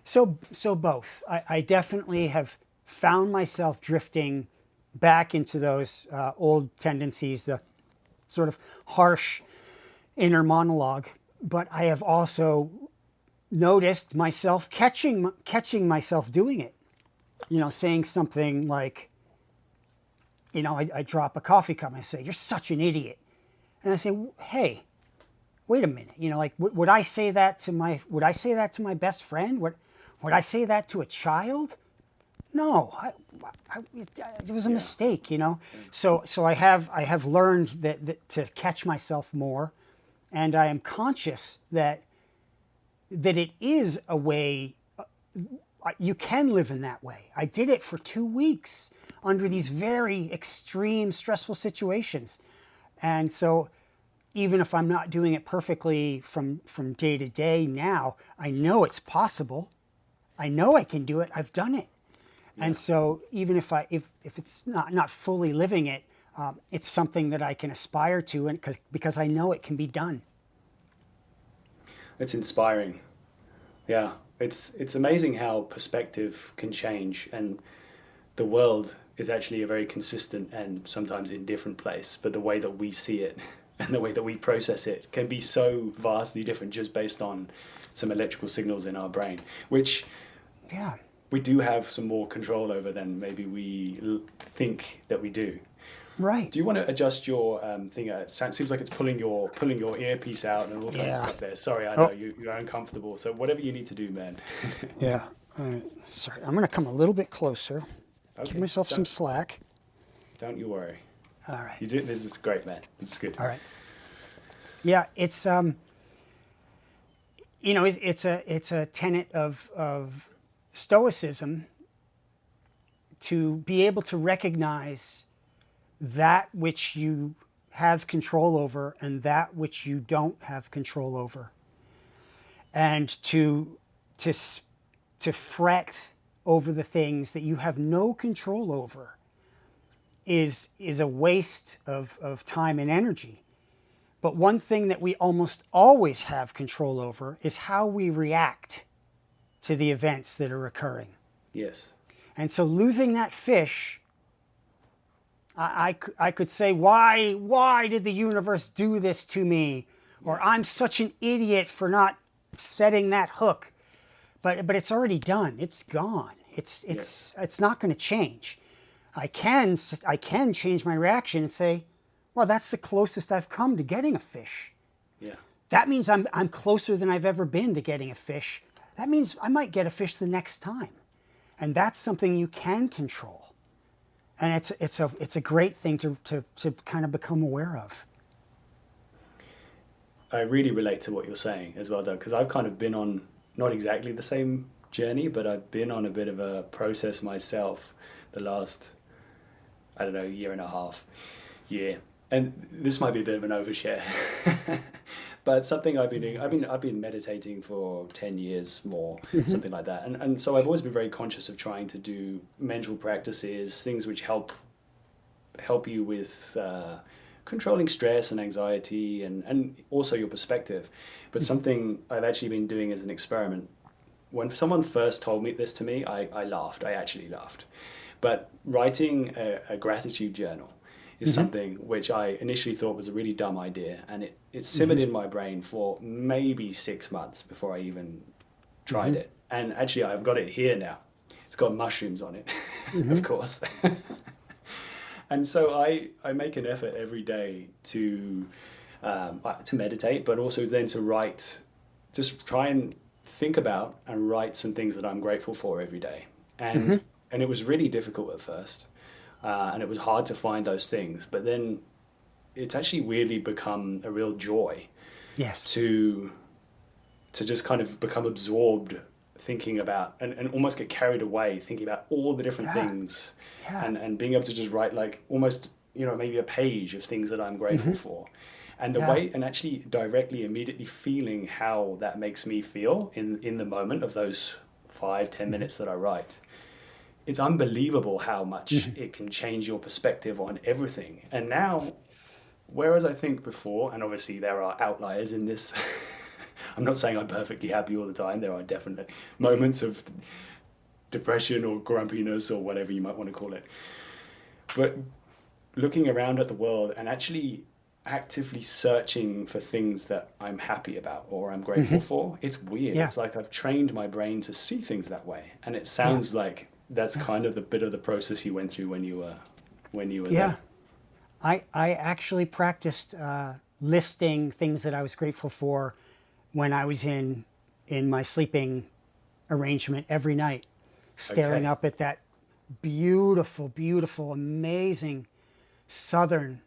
So both. I definitely have found myself drifting back into those old tendencies, the sort of harsh inner monologue. But I have also noticed myself catching myself doing it. Saying something like, I drop a coffee cup and I say, "You're such an idiot." And I say, "Hey, wait a minute. Would I say that to my best friend? Would I say that to a child? No, it was a mistake, So I have learned that to catch myself more, and I am conscious that it is a way you can live in that way. I did it for 2 weeks under these very extreme, stressful situations, and so even if I'm not doing it perfectly from day to day now, I know it's possible. I know I can do it. I've done it. Yeah. And so even if it's not fully living it, it's something that I can aspire to, and because I know it can be done. It's inspiring. Yeah, it's amazing how perspective can change, and the world is actually a very consistent and sometimes indifferent place, but the way that we see it and the way that we process it can be so vastly different just based on some electrical signals in our brain, which we do have some more control over than maybe we think that we do. Right. Do you want to adjust your thing? It seems like it's pulling your earpiece out and all kinds of stuff there. Sorry, I know you're uncomfortable. So whatever you need to do, man. Yeah. All right. Sorry, I'm going to come a little bit closer. Okay. Give myself some slack. Don't you worry. All right. You do. This is great, man. This is good. All right. Yeah, it's it's a tenet of Stoicism to be able to recognize that which you have control over and that which you don't have control over, and to fret over the things that you have no control over is a waste of time and energy. But one thing that we almost always have control over is how we react to the events that are occurring. Yes. And so losing that fish, I could say, why did the universe do this to me? Or I'm such an idiot for not setting that hook. But it's already done. It's gone. It's not going to change. I can change my reaction and say, well, that's the closest I've come to getting a fish. Yeah. That means I'm closer than I've ever been to getting a fish. That means I might get a fish the next time. And that's something you can control. And it's a great thing to kind of become aware of. I really relate to what you're saying as well, though, because I've kind of been on not exactly the same journey, but I've been on a bit of a process myself the last, year and a half. And this might be a bit of an overshare. But something I've been doing, I've been meditating for 10 years more, something like that. And so I've always been very conscious of trying to do mental practices, things which help you with controlling stress and anxiety and also your perspective. But something I've actually been doing as an experiment, when someone first told me this to me, I laughed. I actually laughed. But writing a gratitude journal is something which I initially thought was a really dumb idea. And it simmered in my brain for maybe 6 months before I even tried it. And actually, I've got it here now. It's got mushrooms on it, of course. And so I make an effort every day to meditate, but also then to write, just try and think about and write some things that I'm grateful for every day. And it was really difficult at first, and it was hard to find those things. But then it's actually weirdly become a real joy. Yes. To just kind of become absorbed thinking about and almost get carried away thinking about all the different things. And being able to just write like almost, maybe a page of things that I'm grateful for. And the way, and actually directly, immediately feeling how that makes me feel in the moment of those 5-10 minutes that I write. It's unbelievable how much it can change your perspective on everything. And now, whereas I think before, and obviously there are outliers in this, I'm not saying I'm perfectly happy all the time. There are definitely moments of depression or grumpiness or whatever you might want to call it. But looking around at the world and actually actively searching for things that I'm happy about or I'm grateful for, it's weird. It's like I've trained my brain to see things that way. And it sounds like that's kind of the bit of the process you went through when you were there. I actually practiced listing things that I was grateful for when I was in my sleeping arrangement every night, staring up at that beautiful, beautiful, amazing southern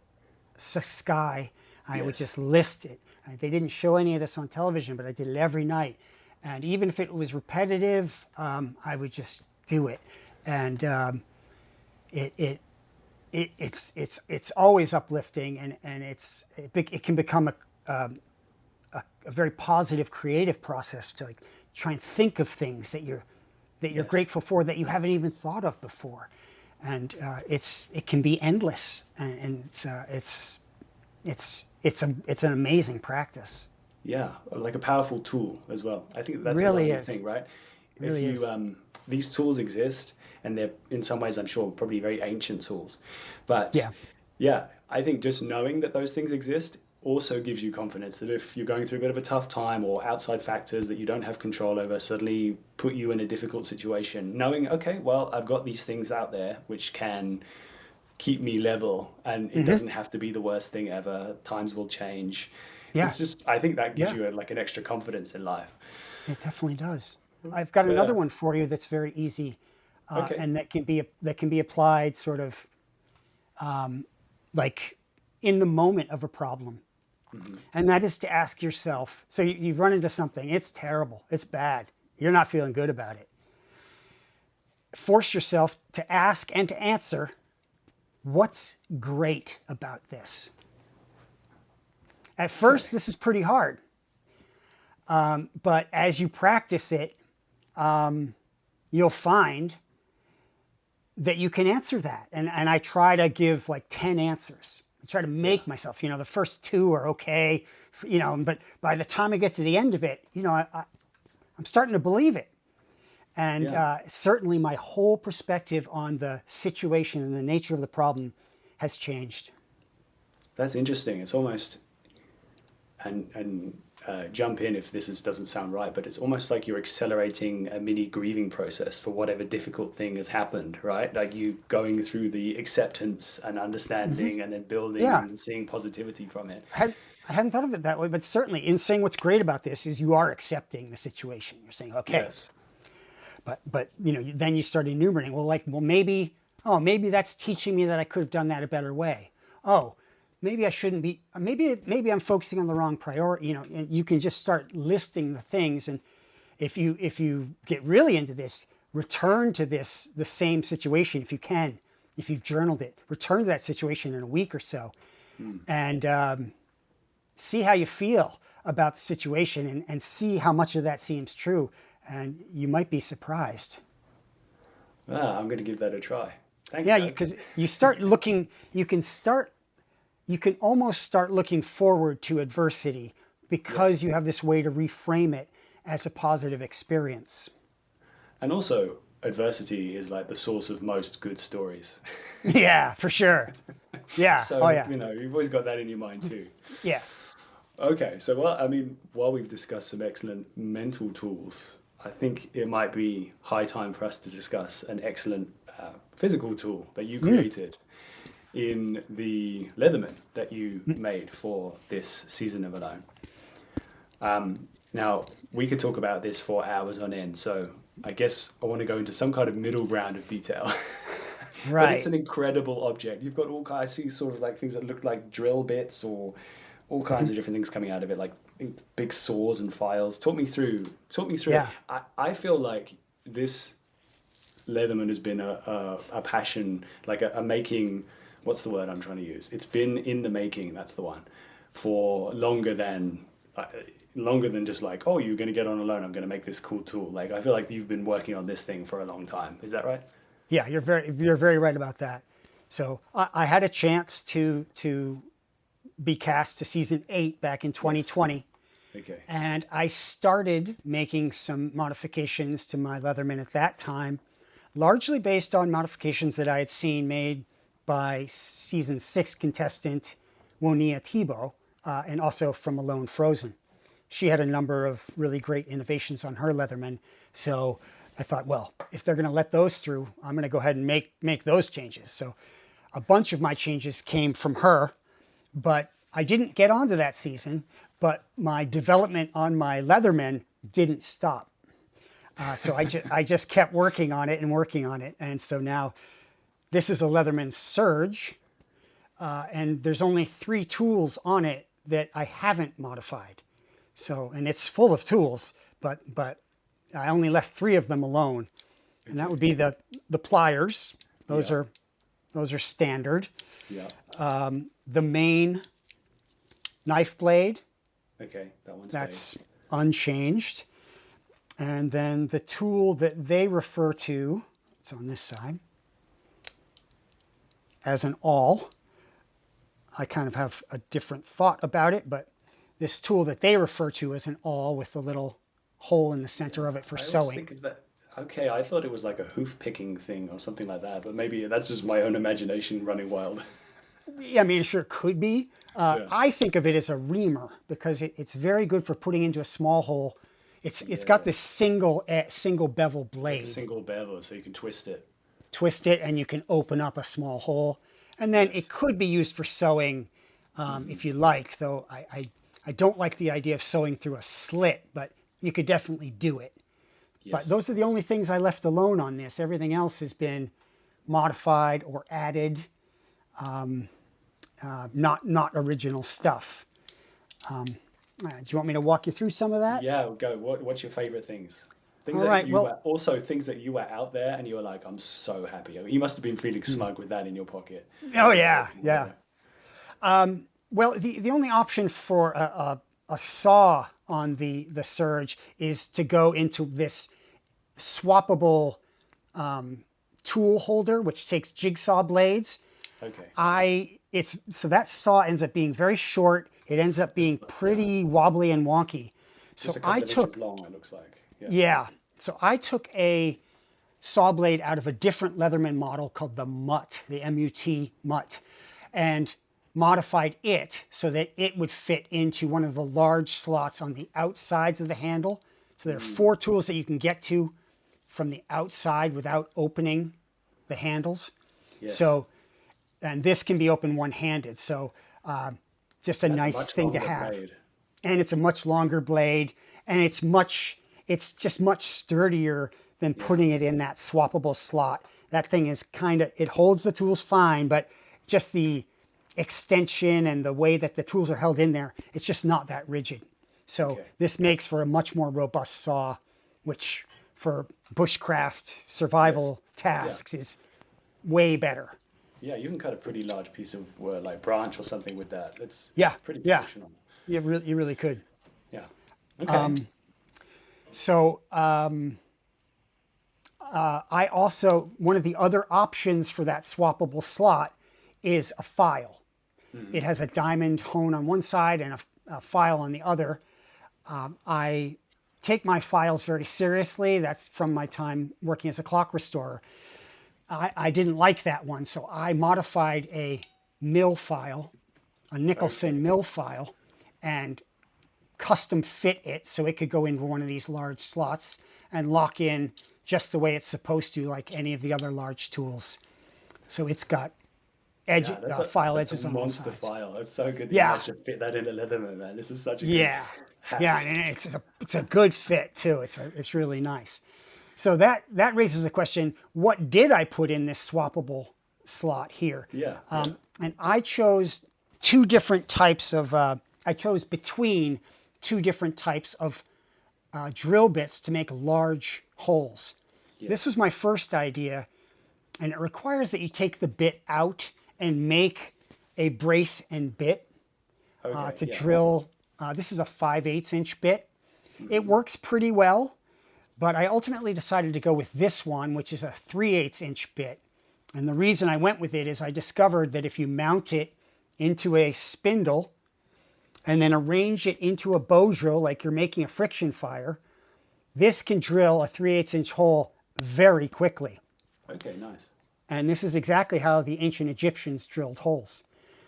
sky. I would just list it. They didn't show any of this on television, but I did it every night. And even if it was repetitive, I would just do it. And it's always uplifting, and it can become a very positive creative process to like try and think of things that you're grateful for that you haven't even thought of before. And it can be endless, and it's an amazing practice. Yeah, like a powerful tool as well. I think that's really the thing, right? It really if you is. These tools exist, and they're in some ways, I'm sure, probably very ancient tools. But yeah, I think just knowing that those things exist also gives you confidence that if you're going through a bit of a tough time or outside factors that you don't have control over suddenly put you in a difficult situation, knowing, okay, well, I've got these things out there which can keep me level, and it doesn't have to be the worst thing ever. Times will change. It's just, I think that gives you like an extra confidence in life. It definitely does. I've got another one for you that's very easy, and that can be applied sort of like in the moment of a problem. And that is to ask yourself, so you've run into something, it's terrible, it's bad, you're not feeling good about it. Force yourself to ask and to answer, what's great about this? At first, this is pretty hard. But as you practice it, you'll find that you can answer that. And I try to give like 10 answers. I try to make myself, the first 2 are okay, but by the time I get to the end of it, I'm starting to believe it. And certainly my whole perspective on the situation and the nature of the problem has changed. That's interesting. It's almost, and jump in if this doesn't sound right, but it's almost like you're accelerating a mini grieving process for whatever difficult thing has happened, right? Like you going through the acceptance and understanding and then building and seeing positivity from it. I hadn't thought of it that way, but certainly in saying what's great about this is you are accepting the situation. You're saying, okay, but then you start enumerating, maybe that's teaching me that I could have done that a better way. Oh, maybe I shouldn't be, maybe I'm focusing on the wrong priority, and you can just start listing the things. And if you get really into this, return to the same situation if you can, if you've journaled it, return to that situation in a week or so and see how you feel. about the situation and see how much of that seems true. And you might be surprised. I'm going to give that a try. Thanks, Yeah, Doug. because you start looking, you can almost start looking forward to adversity because Yes. you have this way to reframe it as a positive experience. And also, adversity is like the source of most good stories. Yeah, for sure. Yeah. Oh, So, yeah. you've always got that in your mind too. Yeah. Okay, so while we've discussed some excellent mental tools, I think it might be high time for us to discuss an excellent physical tool that you created in the Leatherman that you made for this season of Alone. Now, we could talk about this for hours on end, so I guess I want to go into some kind of middle ground of detail. But it's Right. an incredible object. You've got all kinds, I see sort of like things that look like drill bits or all kinds of different things coming out of it, like big saws and files. Talk me through it. Yeah. I feel like this Leatherman has been a passion, like a making, what's the word I'm trying to use? It's been in the making, that's the one, for longer than just like, oh, you're going to get on Alone, I'm going to make this cool tool. Like, I feel like you've been working on this thing for a long time. Is that right? Yeah, you're very right about that. So I had a chance to be cast to season 8 back in Yes. 2020. Okay. And I started making some modifications to my Leatherman at that time, largely based on modifications that I had seen made by season 6 contestant Wonia Thibault, and also from Alone Frozen. She had a number of really great innovations on her Leatherman. So I thought, well, if they're going to let those through, I'm going to go ahead and make those changes. So a bunch of my changes came from her, but I didn't get onto that season. But my development on my Leatherman didn't stop. So I just kept working on it and working on it. And so now this is a Leatherman Surge, and there's only 3 tools on it that I haven't modified. So, and it's full of tools, but I only left 3 of them alone, and that would be the pliers. Those Yeah. are standard. Yeah. The main knife blade, Okay. That one that's stays. unchanged. And then the tool that they refer to, it's on this side, as an awl. I kind of have a different thought about it, but this tool that they refer to as an awl with a little hole in the center of it for I always sewing. think of that. Okay, I thought it was like a hoof picking thing or something like that, but maybe that's just my own imagination running wild. Yeah, I mean, it sure could be. Yeah. I think of it as a reamer because it's very good for putting into a small hole. It's got Yeah. this single bevel Like a blade. single bevel, so you can twist it. Twist it and you can open up a small hole, and then Yes. it could be used for sewing if you like. Though I don't like the idea of sewing through a slit, but you could definitely do it. But Yes. those are the only things I left alone on this. Everything else has been modified or added, not original stuff. Do you want me to walk you through some of that? Yeah, go. What's your favorite things? Things All that right. you Well, were also things that you were out there and you were like, I'm so happy. I mean, you must have been feeling smug with that in your pocket. oh yeah, yeah. Well, the only option for a saw on the Surge is to go into this swappable tool holder, which takes jigsaw blades. Okay. It's so that saw ends up being very short. It ends up being Yeah. pretty wobbly and wonky. So Just a couple I of took inches long, it looks like. Yeah. yeah. So I took a saw blade out of a different Leatherman model called the Mutt, the MUT Mutt, and modified it so that it would fit into one of the large slots on the outsides of the handle. So there are 4 tools that you can get to from the outside without opening the handles. Yes. So, and this can be opened one-handed. So just a That's a nice much thing to longer have. blade. And it's a much longer blade, and it's just much sturdier than putting it in that swappable slot. That thing is it holds the tools fine, but just the extension and the way that the tools are held in there, it's just not that rigid. So Okay. this makes for a much more robust saw, which for bushcraft survival tasks is way better. Yeah, you can cut a pretty large piece of like branch or something with that. Yeah, It's pretty yeah. functional. You really could. Yeah. Okay. So I also, one of the other options for that swappable slot is a file. It has a diamond hone on one side and a file on the other. I take my files very seriously. That's from my time working as a clock restorer. I didn't like that one, so I modified a mill file, a Nicholson mill file, and custom fit it so it could go into one of these large slots and lock in just the way it's supposed to, like any of the other large tools. So it's got file that's edges a on both monster sides. file. It's so good that you Yeah, managed to fit that in a Leatherman, man. This is such a good yeah, hack. yeah, and it's a good fit too. It's really nice. So that raises the question: what did I put in this swappable slot here? Yeah. And I chose two different types of. I chose between two different types of drill bits to make large holes. This was my first idea, and it requires that you take the bit out and make a brace and bit to drill. This is a 5/8 inch bit. It works pretty well, but I ultimately decided to go with this one, which is a 3/8 inch bit. And the reason I went with it is I discovered that if you mount it into a spindle and then arrange it into a bow drill like you're making a friction fire, this can drill a 3/8 inch hole very quickly. Okay, nice. And this is exactly how the ancient Egyptians drilled holes.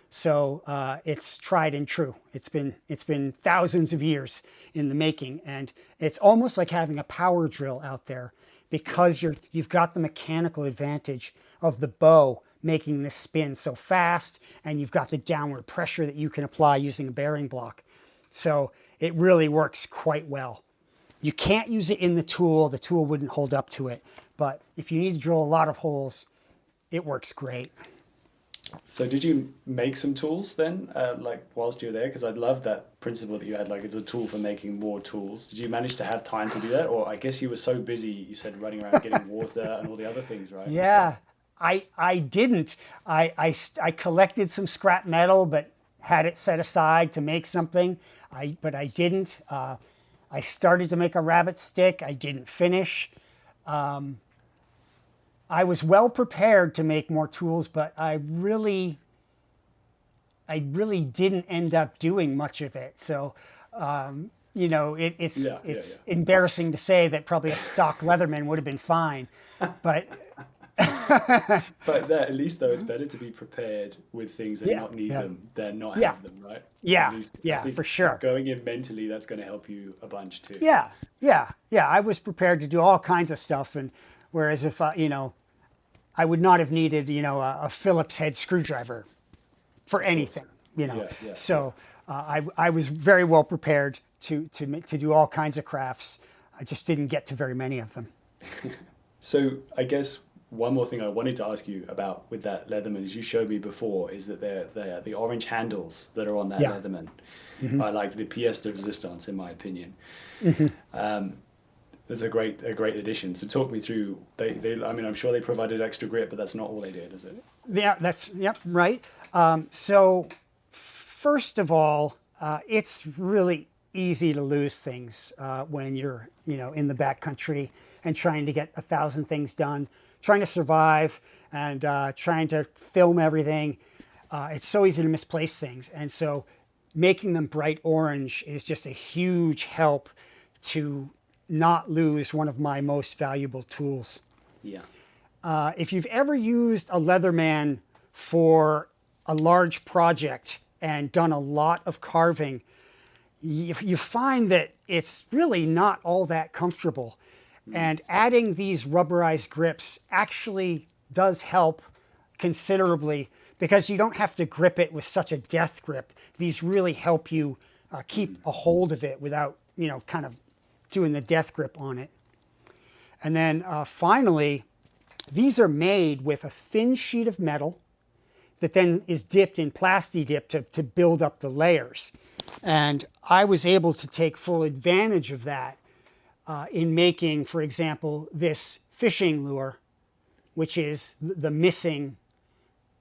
So it's tried and true. It's been thousands of years in the making, and it's almost like having a power drill out there because you've got the mechanical advantage of the bow making this spin so fast, and you've got the downward pressure that you can apply using a bearing block. So it really works quite well. You can't use it in the tool wouldn't hold up to it. But if you need to drill a lot of holes, it works great. So did you make some tools then, like whilst you were there? Because I love that principle that you had, like it's a tool for making more tools. Did you manage to have time to do that? Or I guess you were so busy, you said running around getting water and all the other things, right? Yeah, I didn't. I collected some scrap metal, but had it set aside to make something. But I didn't. I started to make a rabbit stick. I didn't finish. I was well prepared to make more tools, but I really didn't end up doing much of it. So, it's embarrassing to say that probably a stock Leatherman would have been fine, but But at least though, it's better to be prepared with things and yeah, not need yeah, them than not yeah, have them, right? At yeah, least I yeah, think for sure. going in mentally, that's going to help you a bunch too. Yeah, yeah, yeah. I was prepared to do all kinds of stuff, and whereas if I would not have needed, a Phillips head screwdriver for anything, Yeah. So I was very well prepared to do all kinds of crafts. I just didn't get to very many of them. So I guess one more thing I wanted to ask you about with that Leatherman, as you showed me before, is that they're the orange handles that are on that Yeah. Leatherman. I like the pièce de résistance, in my opinion. It's a great addition. So talk me through. I mean, I'm sure they provided extra grip, but that's not all they did, is it? Yeah, yep, right. So first of all, it's really easy to lose things when you're, in the backcountry and trying to get 1,000 things done, trying to survive and trying to film everything. It's so easy to misplace things. And so making them bright orange is just a huge help to not lose one of my most valuable tools. Yeah. If you've ever used a Leatherman for a large project and done a lot of carving, you find that it's really not all that comfortable. And adding these rubberized grips actually does help considerably because you don't have to grip it with such a death grip. These really help you keep a hold of it without, kind of doing the death grip on it. And then finally, these are made with a thin sheet of metal that then is dipped in Plasti-Dip to build up the layers. And I was able to take full advantage of that in making, for example, this fishing lure, which is the missing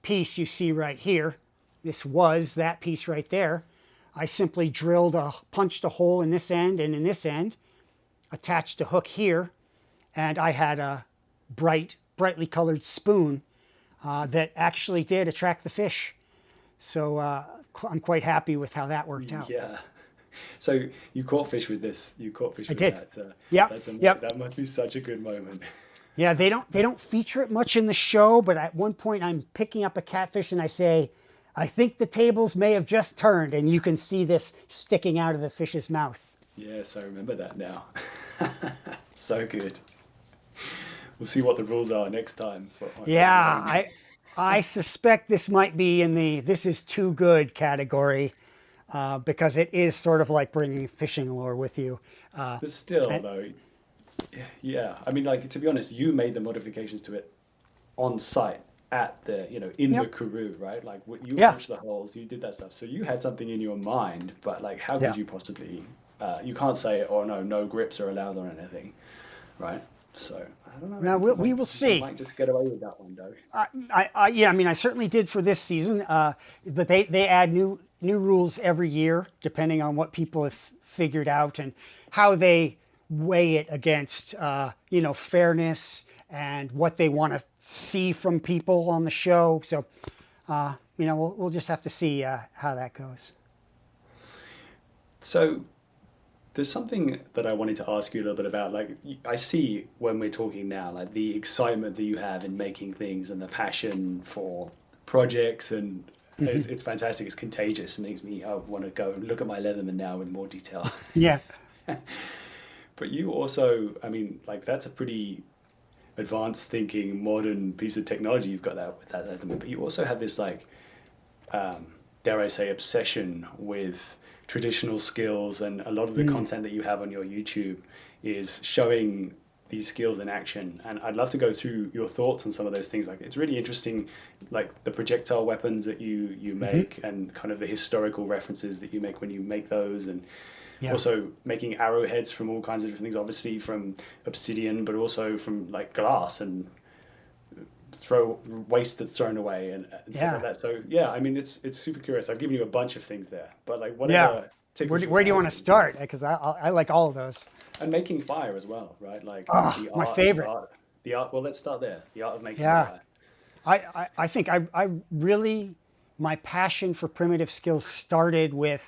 piece you see right here. This was that piece right there. I simply punched a hole in this end and in this end, attached a hook here, and I had a brightly colored spoon that actually did attract the fish. So I'm quite happy with how that worked out. Yeah. So you caught fish with this. You caught fish I with did. that. Yep. That's amazing. Yep. That must be such a good moment. Yeah, they don't feature it much in the show, but at one point I'm picking up a catfish and I say, I think the tables may have just turned, and you can see this sticking out of the fish's mouth. Yes, I remember that now. So good. We'll see what the rules are next time. Yeah, I suspect this might be in the "this is too good" category, because it is sort of like bringing fishing lure with you. But still, though, yeah. I mean, like, to be honest, you made the modifications to it on site at the, in the Karoo, right? Like, you punched the holes, you did that stuff. So you had something in your mind, but like, how could you possibly? You can't say, "Oh no grips are allowed" or anything, right? So I don't know. Now we will see. I might just get away with that one, though. I mean, I certainly did for this season, but they add new rules every year depending on what people have figured out and how they weigh it against fairness and what they want to see from people on the show. So we'll just have to see how that goes. So there's something that I wanted to ask you a little bit about. Like, I see when we're talking now, like the excitement that you have in making things and the passion for projects, and it's fantastic. It's contagious. It makes me want to go and look at my Leatherman now with more detail. Yeah. But you also, I mean, like, that's a pretty advanced thinking, modern piece of technology you've got that with that Leatherman. But you also have this, like, dare I say, obsession with traditional skills, and a lot of the content that you have on your YouTube is showing these skills in action. And I'd love to go through your thoughts on some of those things. Like, it's really interesting, like the projectile weapons that you make, and kind of the historical references that you make when you make those, and also making arrowheads from all kinds of different things, obviously from obsidian, but also from like glass and waste that's thrown away and stuff like that. So yeah, I mean, it's super curious. I've given you a bunch of things there, but like, whatever. Where do you want to start? Because I like all of those. And making fire as well, right? Like my favorite. The art. Well, let's start there. The art of making fire. I think I really, my passion for primitive skills started with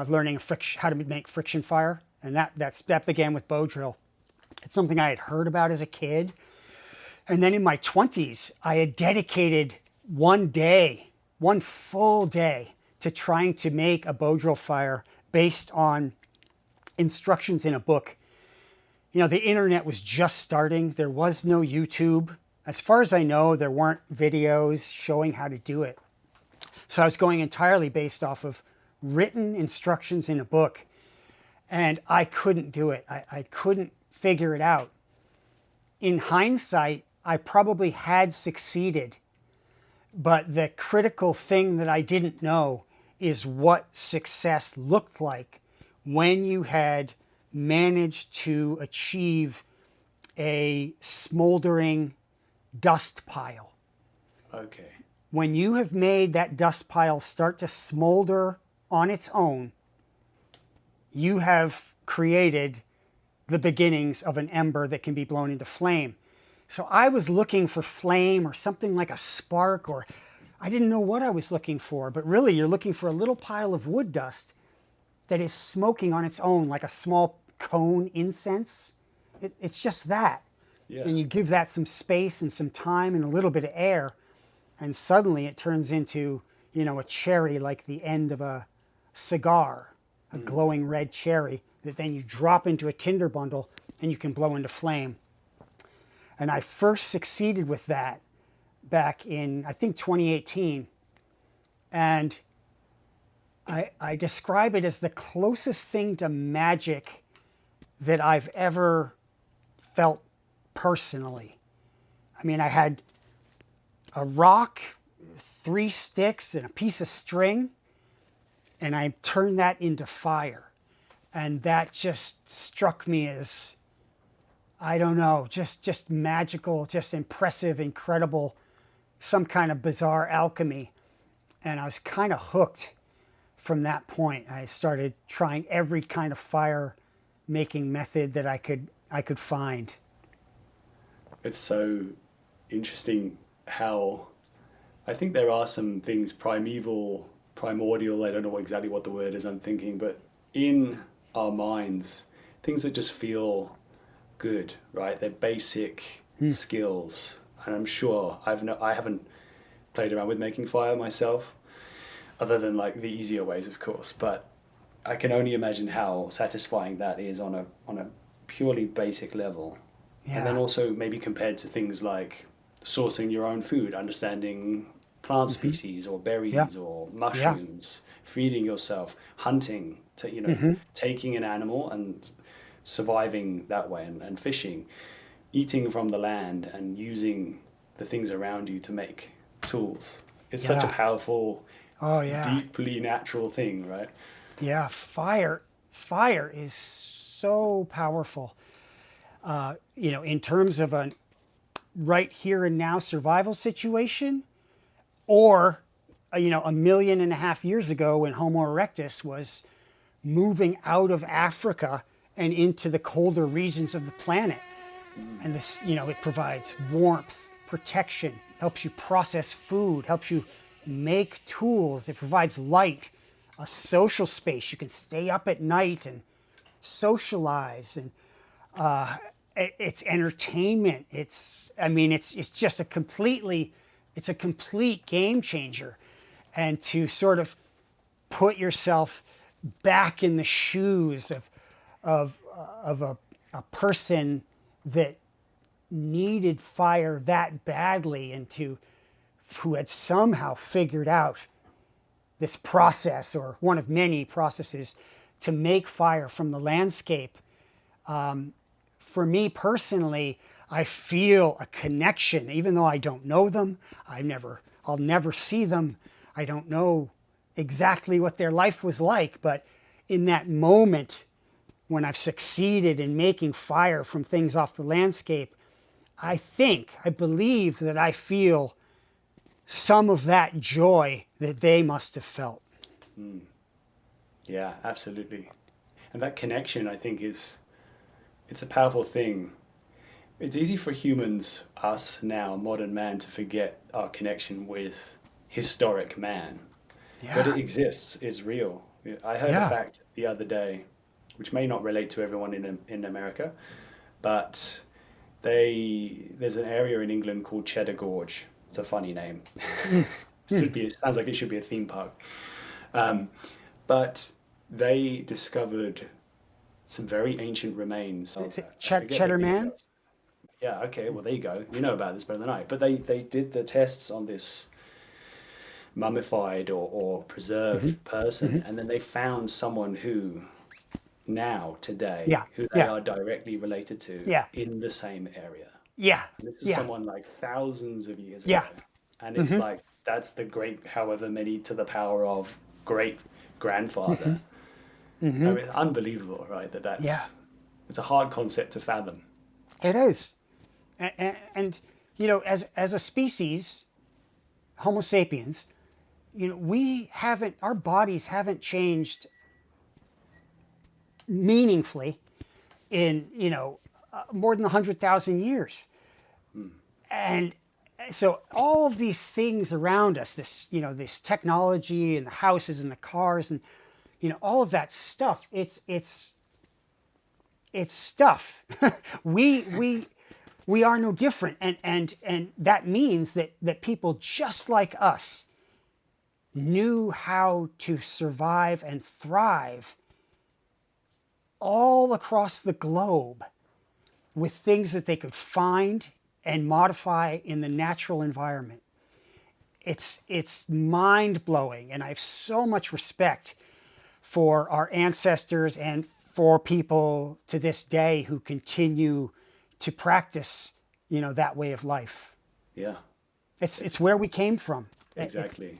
learning how to make friction fire, and that began with bow drill. It's something I had heard about as a kid. And then in my 20s, I had dedicated one full day to trying to make a bow drill fire based on instructions in a book. The internet was just starting. There was no YouTube. As far as I know, there weren't videos showing how to do it. So I was going entirely based off of written instructions in a book. And I couldn't do it. I couldn't figure it out. In hindsight, I probably had succeeded, but the critical thing that I didn't know is what success looked like when you had managed to achieve a smoldering dust pile. Okay. When you have made that dust pile start to smolder on its own, you have created the beginnings of an ember that can be blown into flame. So I was looking for flame or something like a spark, or I didn't know what I was looking for, but really you're looking for a little pile of wood dust that is smoking on its own like a small cone incense. It's just that. Yeah. And you give that some space and some time and a little bit of air, and suddenly it turns into, a cherry like the end of a cigar, a glowing red cherry that then you drop into a tinder bundle and you can blow into flame. And I first succeeded with that back in, I think, 2018. And I describe it as the closest thing to magic that I've ever felt personally. I mean, I had a rock, 3 sticks, and a piece of string, and I turned that into fire. And that just struck me as, I don't know, just magical, just impressive, incredible, some kind of bizarre alchemy. And I was kind of hooked from that point, I started trying every kind of fire making method that I could find. It's so interesting how I think there are some things primeval, primordial, I don't know exactly what the word is I'm thinking, but in our minds, things that just feel good, right? They're basic skills. And I'm sure I haven't played around with making fire myself, other than like the easier ways, of course, but I can only imagine how satisfying that is on a purely basic level. And then Yeah. also maybe compared to things like sourcing your own food, understanding plant species or Yeah. berries or Yeah. mushrooms, feeding yourself, hunting, taking an animal and surviving that way, and fishing, eating from the land and using the things around you to make tools. It's such a Yeah. powerful, Oh yeah. deeply natural thing, right? Yeah. Fire is so powerful. In terms of a right here and now survival situation, or a million and a half years ago when Homo erectus was moving out of Africa and into the colder regions of the planet. And this, it provides warmth, protection, helps you process food, helps you make tools. It provides light, a social space. You can stay up at night and socialize, and it's entertainment. It's just it's a complete game changer. And to sort of put yourself back in the shoes of a person that needed fire that badly, and who had somehow figured out this process, or one of many processes, to make fire from the landscape. For me personally, I feel a connection, even though I don't know them. I'll never see them. I don't know exactly what their life was like, but in that moment when I've succeeded in making fire from things off the landscape, I believe that I feel some of that joy that they must have felt. Yeah, absolutely. And that connection, I think, it's a powerful thing. It's easy for humans, us now, modern man, to forget our connection with historic man. But it Yeah, exists, it's real. I heard a yeah. fact the other day, which may not relate to everyone in America, but there's an area in England called Cheddar Gorge. It's a funny name. It sounds like it should be a theme park. Um, but they discovered some very ancient remains. Is it I forget the Cheddar Man? details. Yeah, okay, well there you go. You know about this better than I. But they did the tests on this mummified or preserved person, and then they found someone who now today Yeah, who they yeah, are directly related to yeah, in the same area. yeah, And this is yeah, someone like thousands of years ago. yeah. And it's like that's the great however many to the power of great grandfather. I mean, unbelievable, right? Yeah, It's a hard concept to fathom. it is. And as a species, Homo sapiens, our bodies haven't changed meaningfully in more than 100,000 years. And so all of these things around us, this technology and the houses and the cars and all of that stuff, it's stuff. We are no different, and that means that people just like us knew how to survive and thrive all across the globe with things that they could find and modify in the natural environment. It's mind blowing, and I have so much respect for our ancestors and for people to this day who continue to practice, that way of life. Yeah, It's it's where we came from. exactly.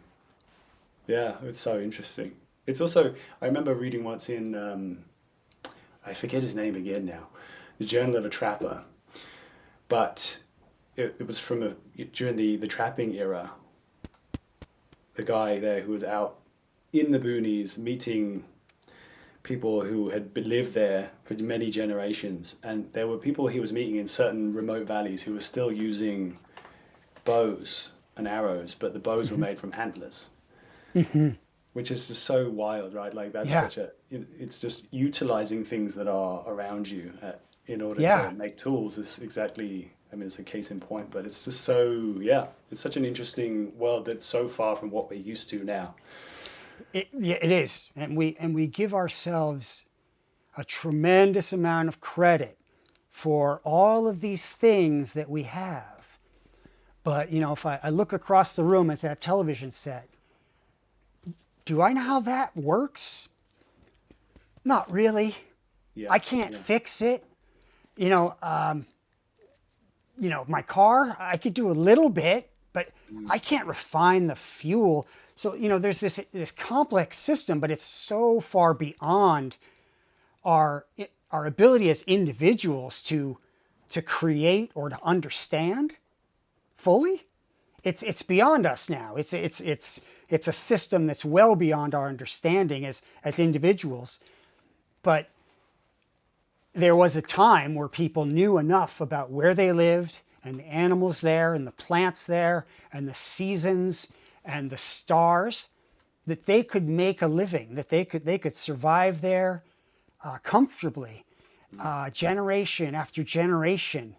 Yeah, it's so interesting. It's also, I remember reading once in, I forget his name again now, The Journal of a Trapper, but it was during the trapping era. The guy there who was out in the boonies, meeting people who had lived there for many generations, and there were people he was meeting in certain remote valleys who were still using bows and arrows, but the bows were made from antlers, which is just so wild, right? Like that's Yeah. such a, it's just utilizing things that are around you in order Yeah. to make tools is exactly, I mean, it's a case in point, but it's just so, yeah, it's such an interesting world that's so far from what we're used to now. Yeah, it is, and we give ourselves a tremendous amount of credit for all of these things that we have. But if I look across the room at that television set, do I know how that works? Not really. Yeah, I can't yeah, fix it. You know, um, my car, I could do a little bit, but I can't refine the fuel. So, there's this complex system, but it's so far beyond our our ability as individuals to create or to understand fully. It's beyond us now. It's a system that's well beyond our understanding as individuals. But there was a time where people knew enough about where they lived and the animals there and the plants there and the seasons and the stars that they could make a living, that they could survive there comfortably, generation after generation,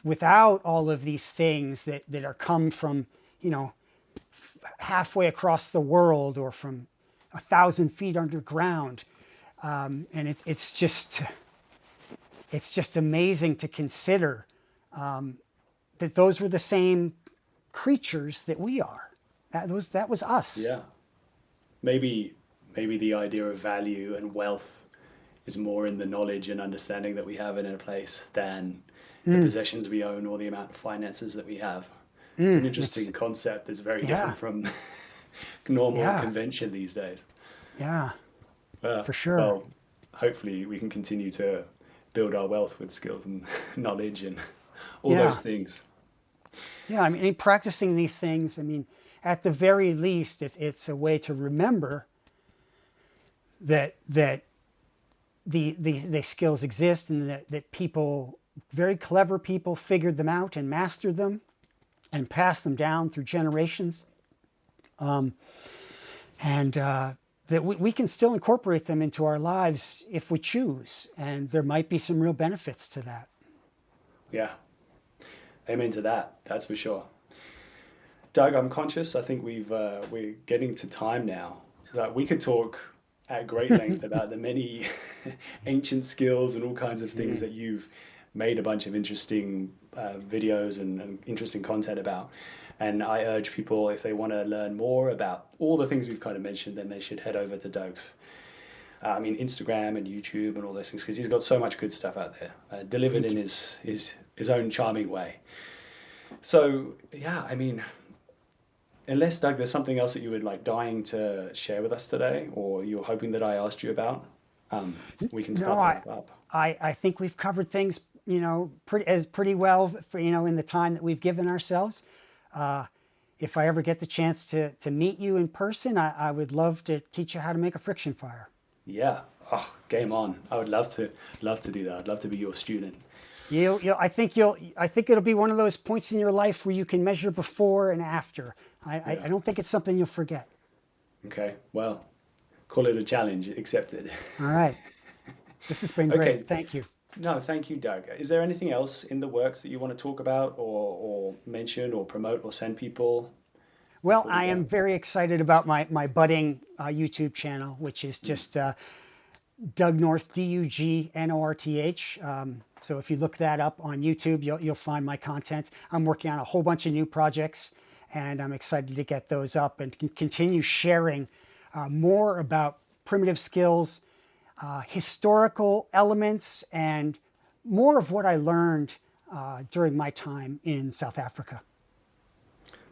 without all of these things that are come from halfway across the world or from 1,000 feet underground. And it's just amazing to consider that those were the same creatures that we are. That was us. yeah. Maybe the idea of value and wealth is more in the knowledge and understanding that we have in a place than the possessions we own or the amount of finances that we have. It's an interesting concept that's very different from normal convention these days. Yeah, for sure. Well, hopefully we can continue to build our wealth with skills and knowledge and all Yeah. those things. Yeah, I mean, practicing these things, I mean, at the very least, it's a way to remember that the skills exist and that people, very clever people, figured them out and mastered them and passed them down through generations. And that we can still incorporate them into our lives if we choose. And there might be some real benefits to that. Yeah. Amen to that. That's for sure. Doug, I'm conscious. I think we're getting to time now. So that we could talk at great length about the many ancient skills and all kinds of things that you've made a bunch of interesting videos and interesting content about. And I urge people, if they want to learn more about all the things we've kind of mentioned, then they should head over to Doug's Instagram and YouTube and all those things, because he's got so much good stuff out there, delivered in his own charming way. So, yeah, I mean, unless, Doug, there's something else that you would like dying to share with us today, or you're hoping that I asked you about, we can start to wrap up. I think we've covered things, pretty well, for, in the time that we've given ourselves. If I ever get the chance to meet you in person, I would love to teach you how to make a friction fire. Yeah. Oh, game on. I would love to do that. I'd love to be your student. I think it'll be one of those points in your life where you can measure before and after. I don't think it's something you'll forget. Okay. Well, call it a challenge. Accepted. All right. This has been great. Okay. Thank you. No, thank you, Doug. Is there anything else in the works that you want to talk about or mention or promote or send people? Well, before we I go? am very excited about my budding YouTube channel, which is just Doug North, DUGNORTH. So if you look that up on YouTube, you'll find my content. I'm working on a whole bunch of new projects, and I'm excited to get those up and continue sharing more about primitive skills, historical elements, and more of what I learned during my time in South Africa.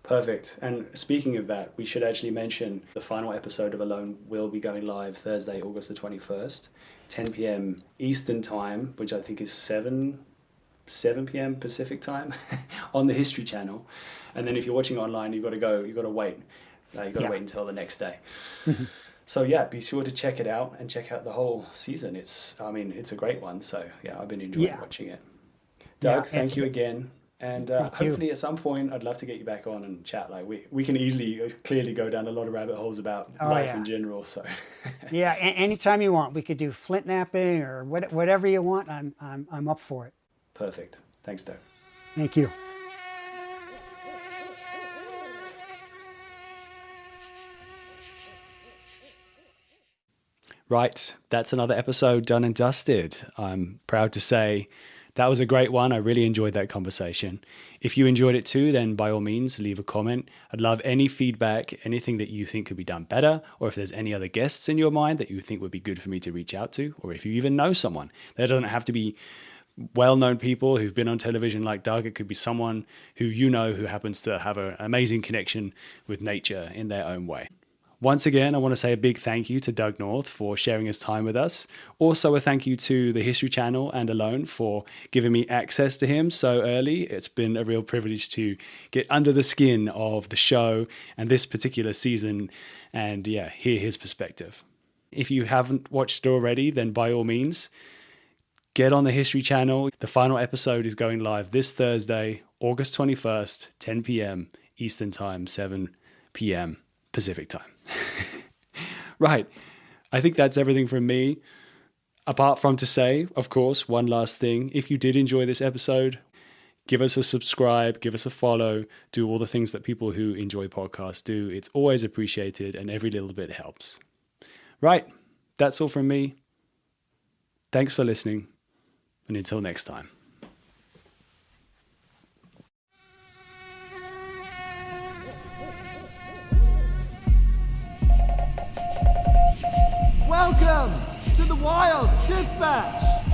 Perfect. And speaking of that, we should actually mention the final episode of Alone will be going live Thursday, August the 21st, 10 p.m. Eastern Time, which I think is 7 p.m. Pacific Time on the History Channel. And then if you're watching online, you've got to wait Now you've got to Yeah. wait until the next day. So yeah, be sure to check it out and check out the whole season. It's a great one. So yeah, I've been enjoying Yeah. watching it. Doug, Yeah, thank you again. And Thank you. hopefully at some point, I'd love to get you back on and chat. Like we can clearly go down a lot of rabbit holes about life yeah. in general. So Yeah, anytime you want. We could do flint napping or whatever you want. I'm up for it. perfect. Thanks, Doug. Thank you. Right, that's another episode done and dusted. I'm proud to say that was a great one. I really enjoyed that conversation. If you enjoyed it too, then by all means, leave a comment. I'd love any feedback, anything that you think could be done better, or if there's any other guests in your mind that you think would be good for me to reach out to, or if you even know someone. That doesn't have to be well-known people who've been on television like Doug. It could be someone who you know who happens to have an amazing connection with nature in their own way. Once again, I want to say a big thank you to Doug North for sharing his time with us. Also, a thank you to the History Channel and Alone for giving me access to him so early. It's been a real privilege to get under the skin of the show and this particular season and hear his perspective. If you haven't watched it already, then by all means, get on the History Channel. The final episode is going live this Thursday, August 21st, 10 p.m. Eastern Time, 7 p.m. Pacific Time. Right. I think that's everything from me. Apart from to say, of course, one last thing. If you did enjoy this episode, give us a subscribe, give us a follow, do all the things that people who enjoy podcasts do. It's always appreciated and every little bit helps. Right. That's all from me. Thanks for listening. And until next time. Welcome to the Wild Dispatch.